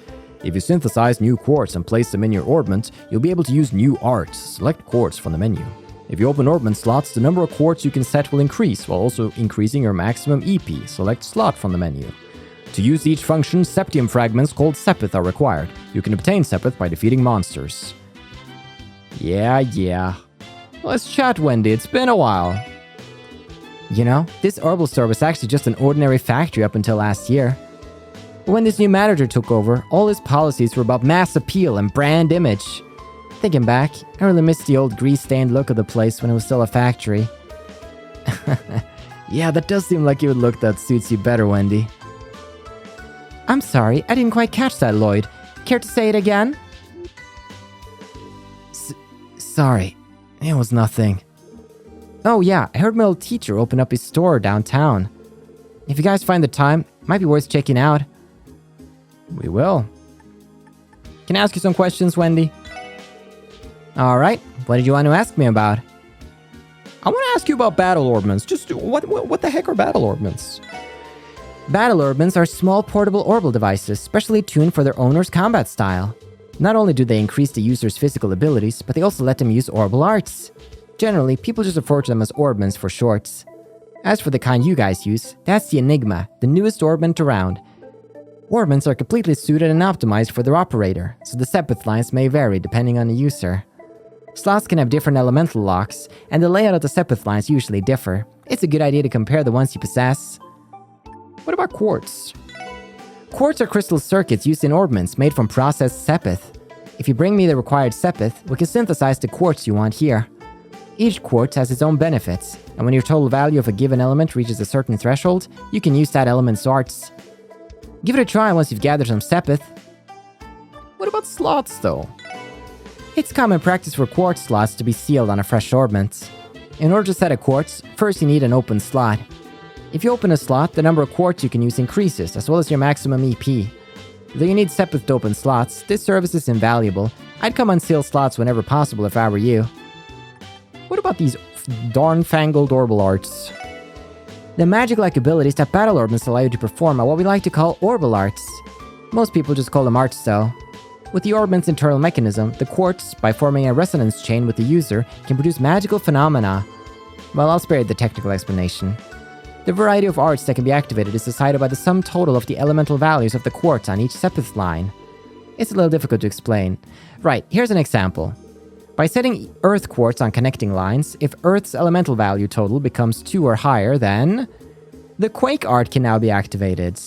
If you synthesize new quartz and place them in your orbment, you'll be able to use new art. Select quartz from the menu. If you open orbment slots, the number of quartz you can set will increase, while also increasing your maximum EP. Select slot from the menu. To use each function, septium fragments called Sepith are required. You can obtain Sepith by defeating monsters. Yeah. Let's chat, Wendy. It's been a while. You know, this Orbal store was actually just an ordinary factory up until last year. But when this new manager took over, all his policies were about mass appeal and brand image. Thinking back, I really missed the old grease-stained look of the place when it was still a factory. Yeah, that does seem like you would look that suits you better, Wendy. I'm sorry, I didn't quite catch that, Lloyd. Care to say it again? Sorry, it was nothing. Oh yeah, I heard my old teacher open up his store downtown. If you guys find the time, it might be worth checking out. We will. Can I ask you some questions, Wendy? Alright, what did you want to ask me about? I want to ask you about battle orbments. Just what the heck are battle orbments? Battle orbments are small portable Orbal devices specially tuned for their owner's combat style. Not only do they increase the user's physical abilities, but they also let them use Orbal arts. Generally, people just refer to them as orbments for shorts. As for the kind you guys use, that's the Enigma, the newest orbment around. Orbments are completely suited and optimized for their operator, so the Sepith lines may vary depending on the user. Slots can have different elemental locks, and the layout of the Sepith lines usually differ. It's a good idea to compare the ones you possess. What about quartz? Quartz are crystal circuits used in orbments made from processed Sepith. If you bring me the required Sepith, we can synthesize the quartz you want here. Each quartz has its own benefits, and when your total value of a given element reaches a certain threshold, you can use that element's arts. Give it a try once you've gathered some Sepith. What about slots, though? It's common practice for quartz slots to be sealed on a fresh orbment. In order to set a quartz, first you need an open slot. If you open a slot, the number of quartz you can use increases, as well as your maximum EP. Though you need Sepith to open slots, this service is invaluable. I'd come unseal slots whenever possible if I were you. What about these darn fangled Orbal arts? The magic-like abilities that battle orbments allow you to perform are what we like to call Orbal arts. Most people just call them arts though. With the orbment's internal mechanism, the quartz, by forming a resonance chain with the user, can produce magical phenomena. Well, I'll spare you the technical explanation. The variety of arts that can be activated is decided by the sum total of the elemental values of the quartz on each Sepith line. It's a little difficult to explain. Right, here's an example. By setting Earth quartz on connecting lines, if Earth's elemental value total becomes 2 or higher, then the Quake art can now be activated.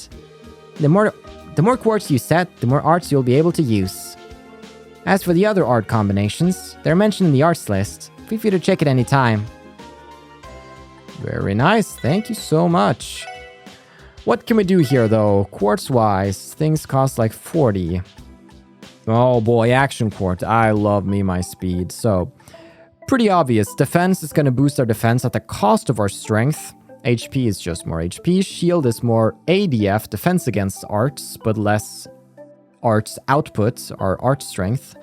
The more quartz you set, the more arts you'll be able to use. As for the other art combinations, they're mentioned in the arts list. Feel free to check it anytime. Very nice, thank you so much. What can we do here though? Quartz-wise, things cost like 40. Oh boy, action quartz. I love me my speed. So, pretty obvious. Defense is going to boost our defense at the cost of our strength. HP is just more HP. Shield is more ADF, defense against arts, but less arts output, or art strength.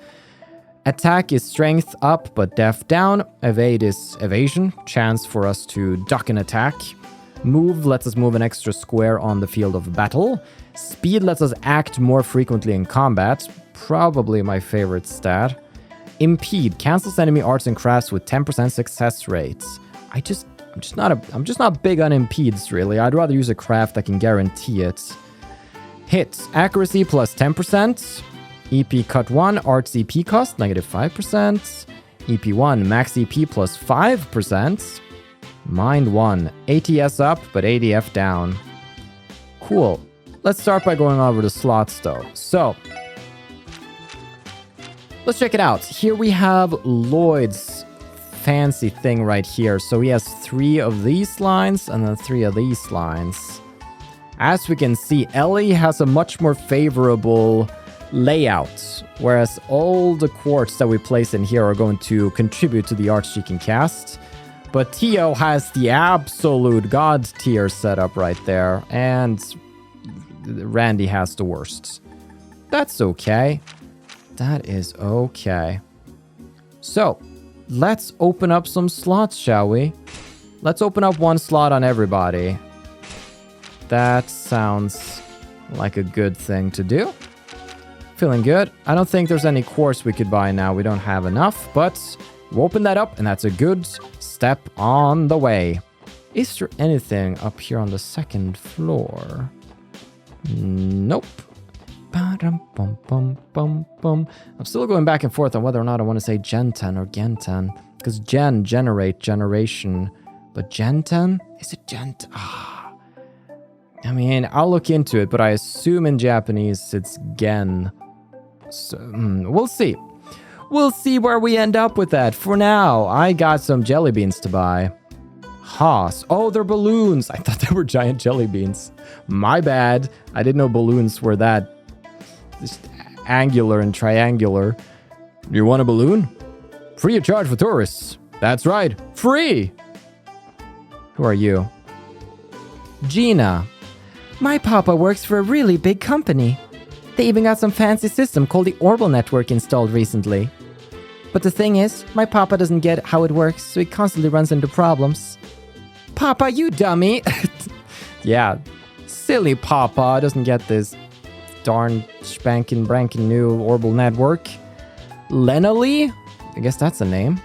Attack is strength up, but def down. Evade is evasion, chance for us to duck an attack. Move lets us move an extra square on the field of battle. Speed lets us act more frequently in combat. Probably my favorite stat. Impede cancels enemy arts and crafts with 10% success rates. I'm just not big on impedes really. I'd rather use a craft that can guarantee it. Hit accuracy plus 10%. EP cut 1 arts EP cost negative 5%. EP1 max EP plus 5%. Mind 1 ATS up but ADF down. Cool. Let's start by going over the slots though. So let's check it out. Here we have Lloyd's fancy thing right here. So he has 3 of these lines and then 3 of these lines. As we can see, Elie has a much more favorable layout, whereas all the quartz that we place in here are going to contribute to the arts she can cast. But Tio has the absolute god tier setup right there, and Randy has the worst. That's okay. That is okay. So, let's open up some slots, shall we? Let's open up 1 slot on everybody. That sounds like a good thing to do. Feeling good. I don't think there's any quartz we could buy now. We don't have enough, but we'll open that up, and that's a good step on the way. Is there anything up here on the 2nd floor? Nope. I'm still going back and forth on whether or not I want to say Genten or Genten. Because generate, generation. But Genten? Is it Genten? I mean, I'll look into it, but I assume in Japanese it's Gen. So, we'll see. We'll see where we end up with that. For now, I got some jelly beans to buy. Haas. Oh, they're balloons. I thought they were giant jelly beans. My bad. I didn't know balloons were that just angular and triangular. You want a balloon? Free of charge for tourists. That's right. Free. Who are you? Gina. My papa works for a really big company. They even got some fancy system called the Orbal network installed recently. But the thing is, my papa doesn't get how it works, so he constantly runs into problems. Papa, you dummy! Yeah, silly papa doesn't get this darn spankin' brankin' new Orbal network. Lenali? I guess that's a name.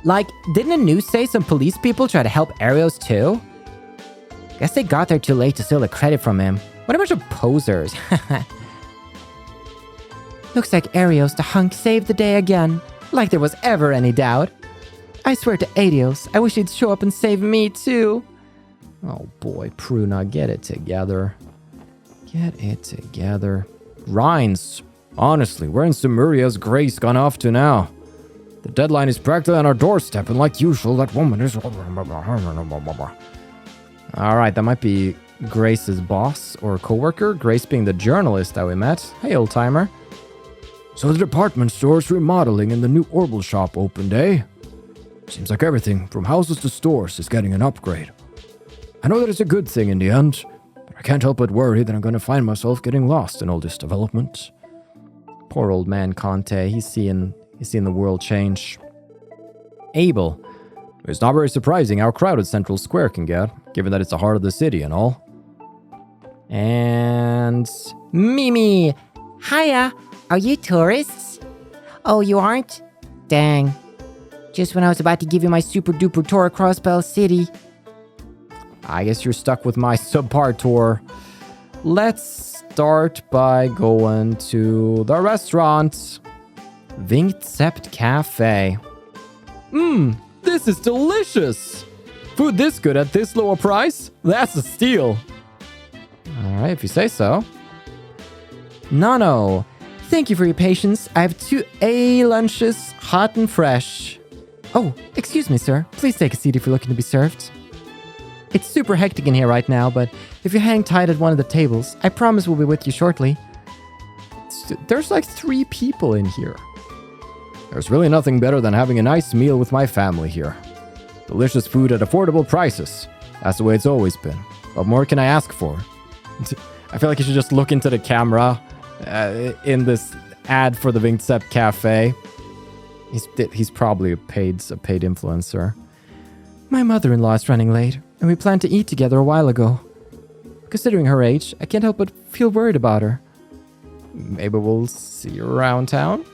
Like, didn't the news say some police people try to help Arios too? Guess they got there too late to steal the credit from him. What a bunch of posers. Looks like Arios the hunk saved the day again. Like there was ever any doubt. I swear to Arios, I wish he'd show up and save me too. Oh boy, Pruna, get it together. Get it together. Rhines, honestly, where in Simuria's grace gone off to now? The deadline is practically on our doorstep, and like usual, that woman is... Alright, that might be Grace's boss or co-worker. Grace being the journalist that we met. Hey, old-timer. So the department store's remodeling and the new Orbal shop opened, eh? Seems like everything, from houses to stores, is getting an upgrade. I know that it's a good thing in the end, but I can't help but worry that I'm going to find myself getting lost in all this development. Poor old man Conte, he's seeing the world change. Abel. It's not very surprising how crowded Central Square can get, given that it's the heart of the city and all. And... Mimi! Hiya! Are you tourists? Oh, you aren't? Dang. Just when I was about to give you my super duper tour of Crossbell City. I guess you're stuck with my subpar tour. Let's start by going to the restaurant. Vingtsept Cafe. This is delicious! Food this good at this low a price? That's a steal. Alright, if you say so. Nano. Thank you for your patience. I have 2 A lunches, hot and fresh. Oh, excuse me, sir. Please take a seat if you're looking to be served. It's super hectic in here right now, but if you hang tight at one of the tables, I promise we'll be with you shortly. There's like 3 people in here. There's really nothing better than having a nice meal with my family here. Delicious food at affordable prices. That's the way it's always been. What more can I ask for? I feel like you should just look into the camera in this ad for the Vingtsept Cafe. He's probably a paid influencer. My mother-in-law is running late, and we planned to eat together a while ago. Considering her age, I can't help but feel worried about her. Maybe we'll see you around town.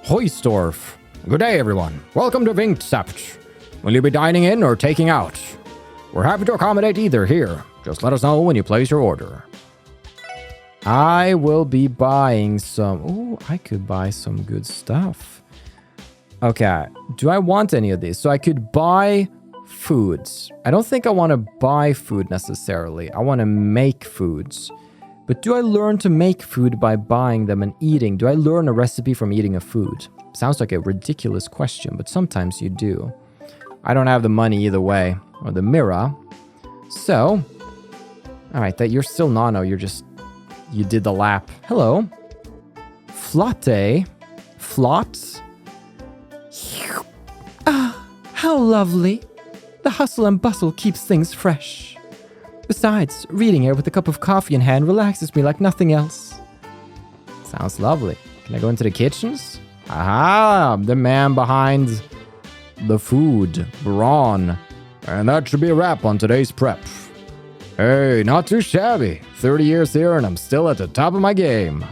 Hoystorf. Good day, everyone. Welcome to Vingtsept. Will you be dining in or taking out? We're happy to accommodate either here. Just let us know when you place your order. I will be buying some... Ooh, I could buy some good stuff. Okay, do I want any of these? So I could buy foods. I don't think I want to buy food necessarily. I want to make foods. But do I learn to make food by buying them and eating? Do I learn a recipe from eating a food? Sounds like a ridiculous question, but sometimes you do. I don't have the money either way, or the mirror. So, alright, that you're still Nano, you did the lap. Hello. Flotte. Flot. Ah, how lovely. The hustle and bustle keeps things fresh. Besides, reading here with a cup of coffee in hand relaxes me like nothing else. Sounds lovely. Can I go into the kitchens? Aha, the man behind the food, Braun. And that should be a wrap on today's prep. Hey, not too shabby. 30 years here and I'm still at the top of my game.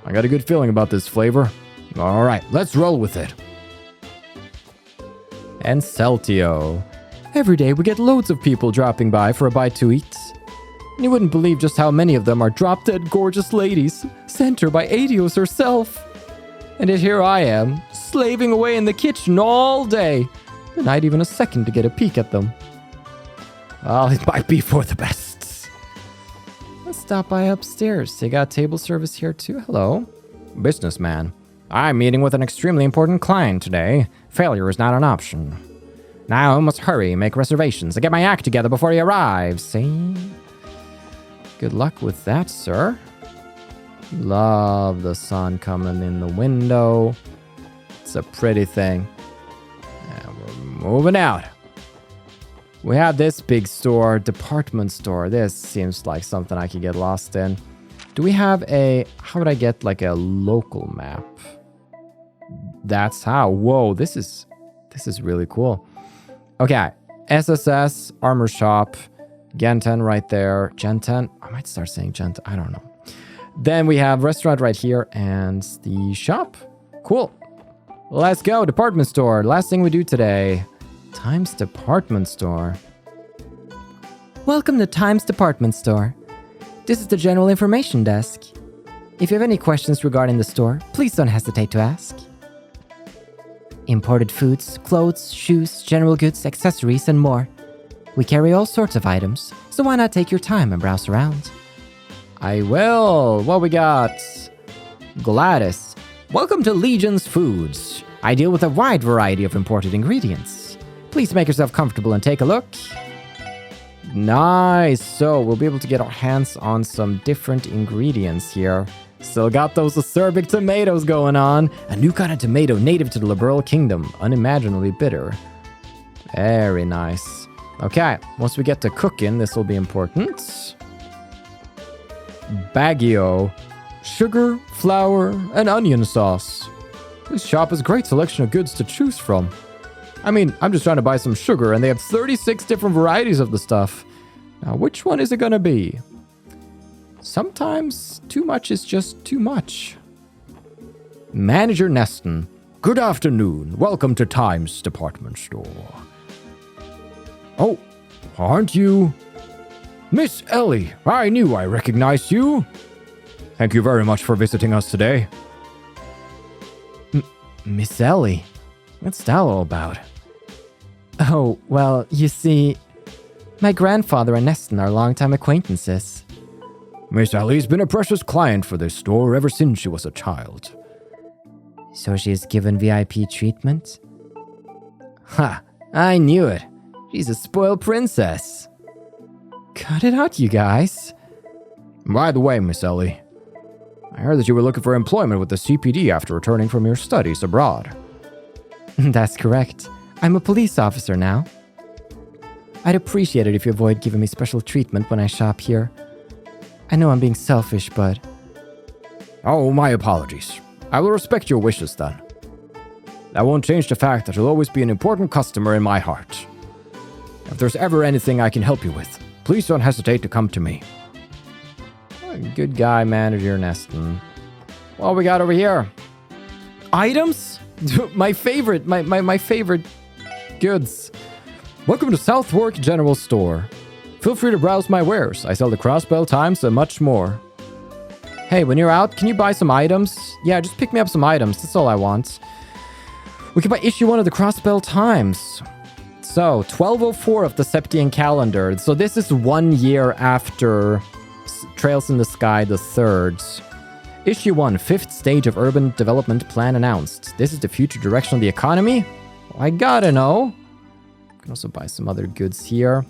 I got a good feeling about this flavor. All right, let's roll with it. And Celtio. Every day we get loads of people dropping by for a bite to eat. You wouldn't believe just how many of them are drop-dead gorgeous ladies, sent her by Adios herself. And yet here I am, slaving away in the kitchen all day, denied even a second to get a peek at them. Well, it might be for the best. Let's stop by upstairs. They got table service here too. Hello. Businessman. I'm meeting with an extremely important client today. Failure is not an option. Now I must hurry, make reservations, and get my act together before he arrives. See? Good luck with that, sir. Love the sun coming in the window. It's a pretty thing. And we're moving out. We have this big store, department store. This seems like something I could get lost in. Do we have a... How would I get like a local map? That's how. Whoa, this is really cool. Okay, SSS, armor shop, Genten right there. Genten? I might start saying Genten. I don't know. Then we have restaurant right here and the shop. Cool. Let's go. Department store. Last thing we do today. Times Department Store. Welcome to Times Department Store. This is the general information desk. If you have any questions regarding the store, please don't hesitate to ask. Imported foods, clothes, shoes, general goods, accessories, and more. We carry all sorts of items, so why not take your time and browse around? I will. What we got? Gladys. Welcome to Legion's Foods. I deal with a wide variety of imported ingredients. Please make yourself comfortable and take a look. Nice. So we'll be able to get our hands on some different ingredients here. Still got those acerbic tomatoes going on. A new kind of tomato native to the Liberal Kingdom. Unimaginably bitter. Very nice. Okay, once we get to cooking, this will be important. Baguio. Sugar, flour, and onion sauce. This shop has a great selection of goods to choose from. I mean, I'm just trying to buy some sugar, and they have 36 different varieties of the stuff. Now, which one is it gonna be? Sometimes too much is just too much. Manager Neston. Good afternoon. Welcome to Times Department Store. Oh, aren't you? Miss Elie, I knew I recognized you. Thank you very much for visiting us today. Miss Elie? What's that all about? Oh, well, you see, my grandfather and Neston are longtime acquaintances. Miss Ellie's been a precious client for this store ever since she was a child. So she is given VIP treatment? Ha! I knew it. She's a spoiled princess. Cut it out, you guys. By the way, Miss Elie, I heard that you were looking for employment with the CPD after returning from your studies abroad. That's correct. I'm a police officer now. I'd appreciate it if you avoid giving me special treatment when I shop here. I know I'm being selfish, but... Oh, my apologies. I will respect your wishes then. That won't change the fact that you'll always be an important customer in my heart. If there's ever anything I can help you with, please don't hesitate to come to me. Good guy, Manager Neston. What we got over here? Items? my favorite goods. Welcome to Southwark General Store. Feel free to browse my wares. I sell the Crossbell Times and much more. Hey, when you're out, can you buy some items? Yeah, just pick me up some items. That's all I want. We can buy issue 1 of the Crossbell Times. So, 1204 of the Septian calendar. So this is 1 year after Trails in the Sky the 3rd. Issue 1, 5th stage of urban development plan announced. This is the future direction of the economy? Well, I gotta know. You can also buy some other goods here.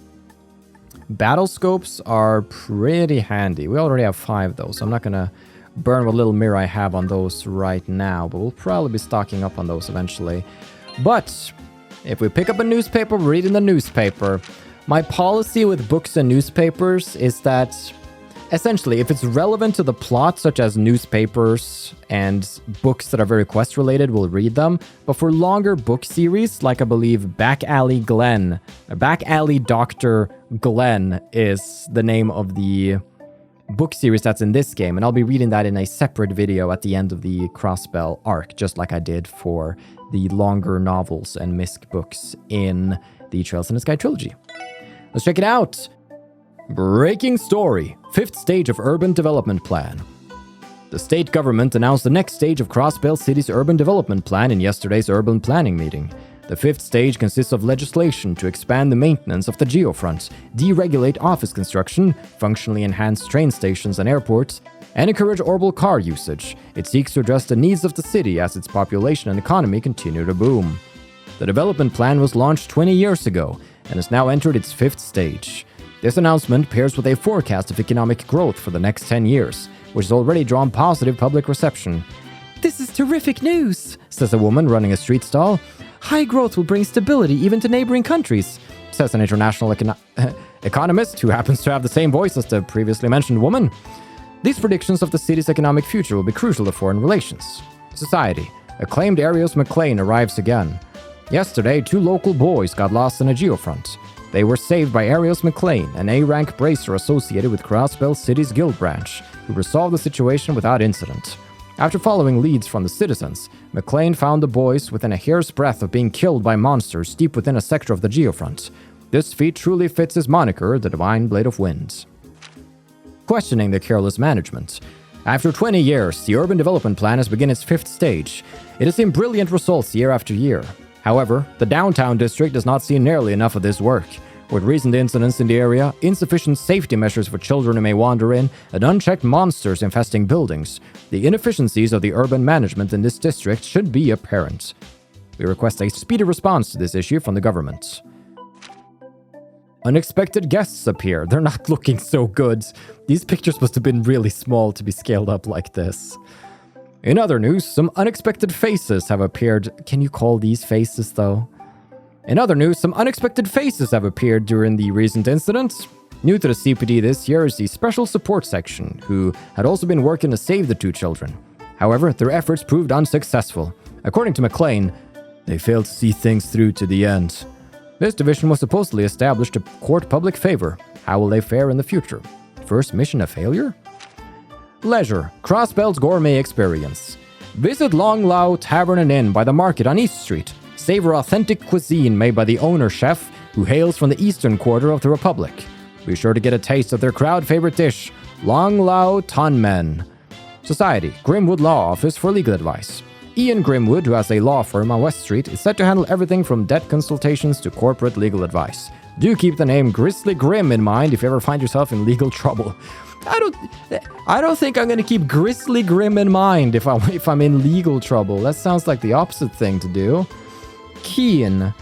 Battle scopes are pretty handy. We already have 5 though, so I'm not gonna burn what little mirror I have on those right now, but we'll probably be stocking up on those eventually. But if we pick up a newspaper, read in the newspaper. My policy with books and newspapers is that essentially, if it's relevant to the plot, such as newspapers and books that are very quest related, we'll read them. But for longer book series, like I believe Back Alley Dr. Glenn is the name of the book series that's in this game. And I'll be reading that in a separate video at the end of the Crossbell arc, just like I did for the longer novels and MISC books in the Trails in the Sky trilogy. Let's check it out. Breaking story. 5th stage of urban development plan. The state government announced the next stage of Crossbell City's urban development plan in yesterday's urban planning meeting. The fifth stage consists of legislation to expand the maintenance of the geofront, deregulate office construction, functionally enhance train stations and airports, and encourage Orbal car usage. It seeks to address the needs of the city as its population and economy continue to boom. The development plan was launched 20 years ago and has now entered its fifth stage. This announcement pairs with a forecast of economic growth for the next 10 years, which has already drawn positive public reception. This is terrific news, says a woman running a street stall. High growth will bring stability even to neighboring countries, says an international economist who happens to have the same voice as the previously mentioned woman. These predictions of the city's economic future will be crucial to foreign relations. Society. Acclaimed Arios McLean arrives again. Yesterday, 2 local boys got lost in a geofront. They were saved by Arios McLean, an A-rank bracer associated with Crossbell City's guild branch, who resolved the situation without incident. After following leads from the citizens, McLean found the boys within a hair's breadth of being killed by monsters deep within a sector of the geofront. This feat truly fits his moniker, the Divine Blade of Wind. Questioning the careless management. After 20 years, the urban development plan has begun its fifth stage. It has seen brilliant results year after year. However, the downtown district does not see nearly enough of this work. With recent incidents in the area, insufficient safety measures for children who may wander in, and unchecked monsters infesting buildings, the inefficiencies of the urban management in this district should be apparent. We request a speedy response to this issue from the government. Unexpected guests appear. They're not looking so good. These pictures must have been really small to be scaled up like this. In other news, some unexpected faces have appeared. Can you call these faces, though? In other news, some unexpected faces have appeared during the recent incidents. New to the CPD this year is the Special Support Section, who had also been working to save the 2 children. However, their efforts proved unsuccessful. According to McLean, they failed to see things through to the end. This division was supposedly established to court public favor. How will they fare in the future? First mission a failure? Leisure, Crossbell's gourmet experience. Visit Long Lao Tavern and Inn by the market on East Street. Savor authentic cuisine made by the owner chef, who hails from the eastern quarter of the Republic. Be sure to get a taste of their crowd favorite dish, Long Lao Ton Men. Society, Grimwood Law Office for legal advice. Ian Grimwood, who has a law firm on West Street, is set to handle everything from debt consultations to corporate legal advice. Do keep the name Grizzly Grim in mind if you ever find yourself in legal trouble. I don't think I'm gonna keep Grizzly Grim in mind if I'm in legal trouble. That sounds like the opposite thing to do. Keen.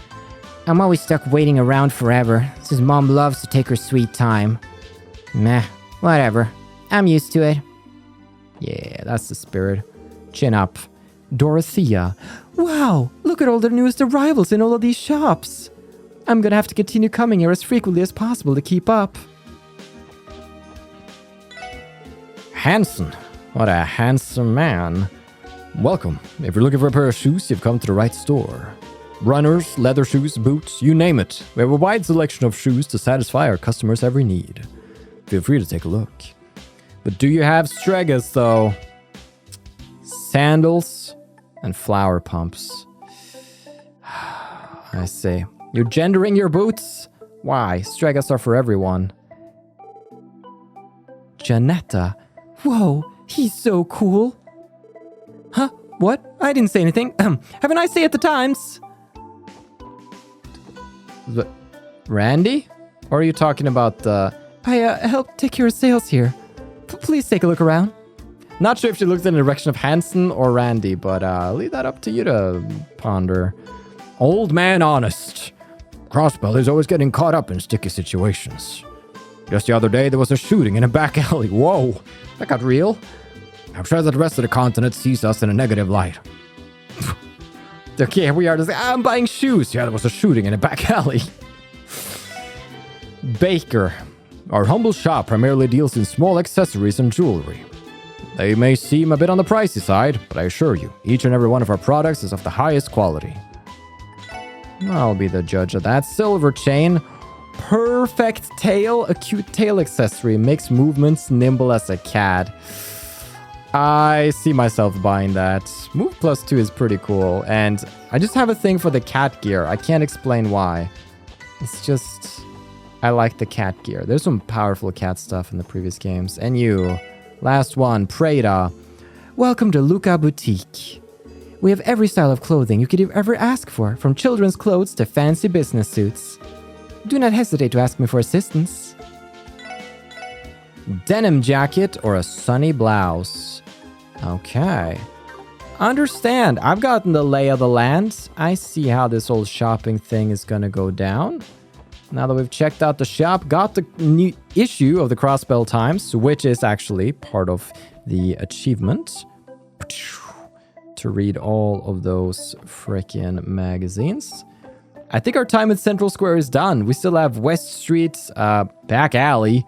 I'm always stuck waiting around forever, since Mom loves to take her sweet time. Meh, whatever. I'm used to it. Yeah, that's the spirit. Chin up. Dorothea. Wow, look at all the newest arrivals in all of these shops. I'm gonna have to continue coming here as frequently as possible to keep up. Hanson. What a handsome man. Welcome. If you're looking for a pair of shoes, you've come to the right store. Runners, leather shoes, boots, you name it. We have a wide selection of shoes to satisfy our customers' every need. Feel free to take a look. But do you have Stregas, though? Sandals and flower pumps. I see. You're gendering your boots? Why? Stregas are for everyone. Janetta. Whoa, he's so cool. Huh? What? I didn't say anything. Have a nice day at the Times. Randy? Or are you talking about the... I help take care of sales here. Please take a look around. Not sure if she looks in the direction of Hanson or Randy, but I'll leave that up to you to ponder. Old man honest. Crossbell is always getting caught up in sticky situations. Just the other day, there was a shooting in a back alley. Whoa, that got real. I'm sure that the rest of the continent sees us in a negative light. Okay, we are just, I'm buying shoes. Yeah, there was a shooting in a back alley. Baker. Our humble shop primarily deals in small accessories and jewelry. They may seem a bit on the pricey side, but I assure you, each and every one of our products is of the highest quality. I'll be the judge of that. Silver chain. Perfect tail. A cute tail accessory. Makes movements nimble as a cat. I see myself buying that. Move +2 is pretty cool. And I just have a thing for the cat gear. I can't explain why. It's just... I like the cat gear. There's some powerful cat stuff in the previous games. And you. Last one. Prada. Welcome to Luca Boutique. We have every style of clothing you could ever ask for, from children's clothes to fancy business suits. Do not hesitate to ask me for assistance. Denim jacket or a sunny blouse. Okay. Understand. I've gotten the lay of the land. I see how this whole shopping thing is gonna go down. Now that we've checked out the shop, got the new issue of the Crossbell Times, which is actually part of the achievement. To read all of those frickin' magazines. I think our time at Central Square is done. We still have West Street, Back Alley,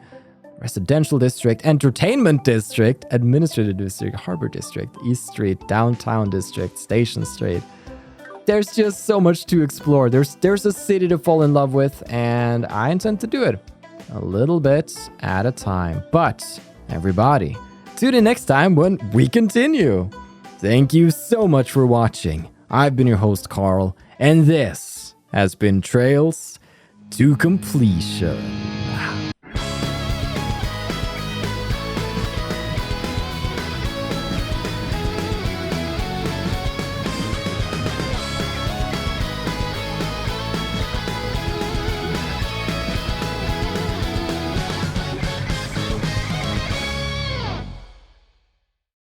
Residential District, Entertainment District, Administrative District, Harbor District, East Street, Downtown District, Station Street. There's just so much to explore. There's a city to fall in love with, and I intend to do it a little bit at a time. But, everybody, tune in next time when we continue. Thank you so much for watching. I've been your host, Carl, and this has been Trails to Completion.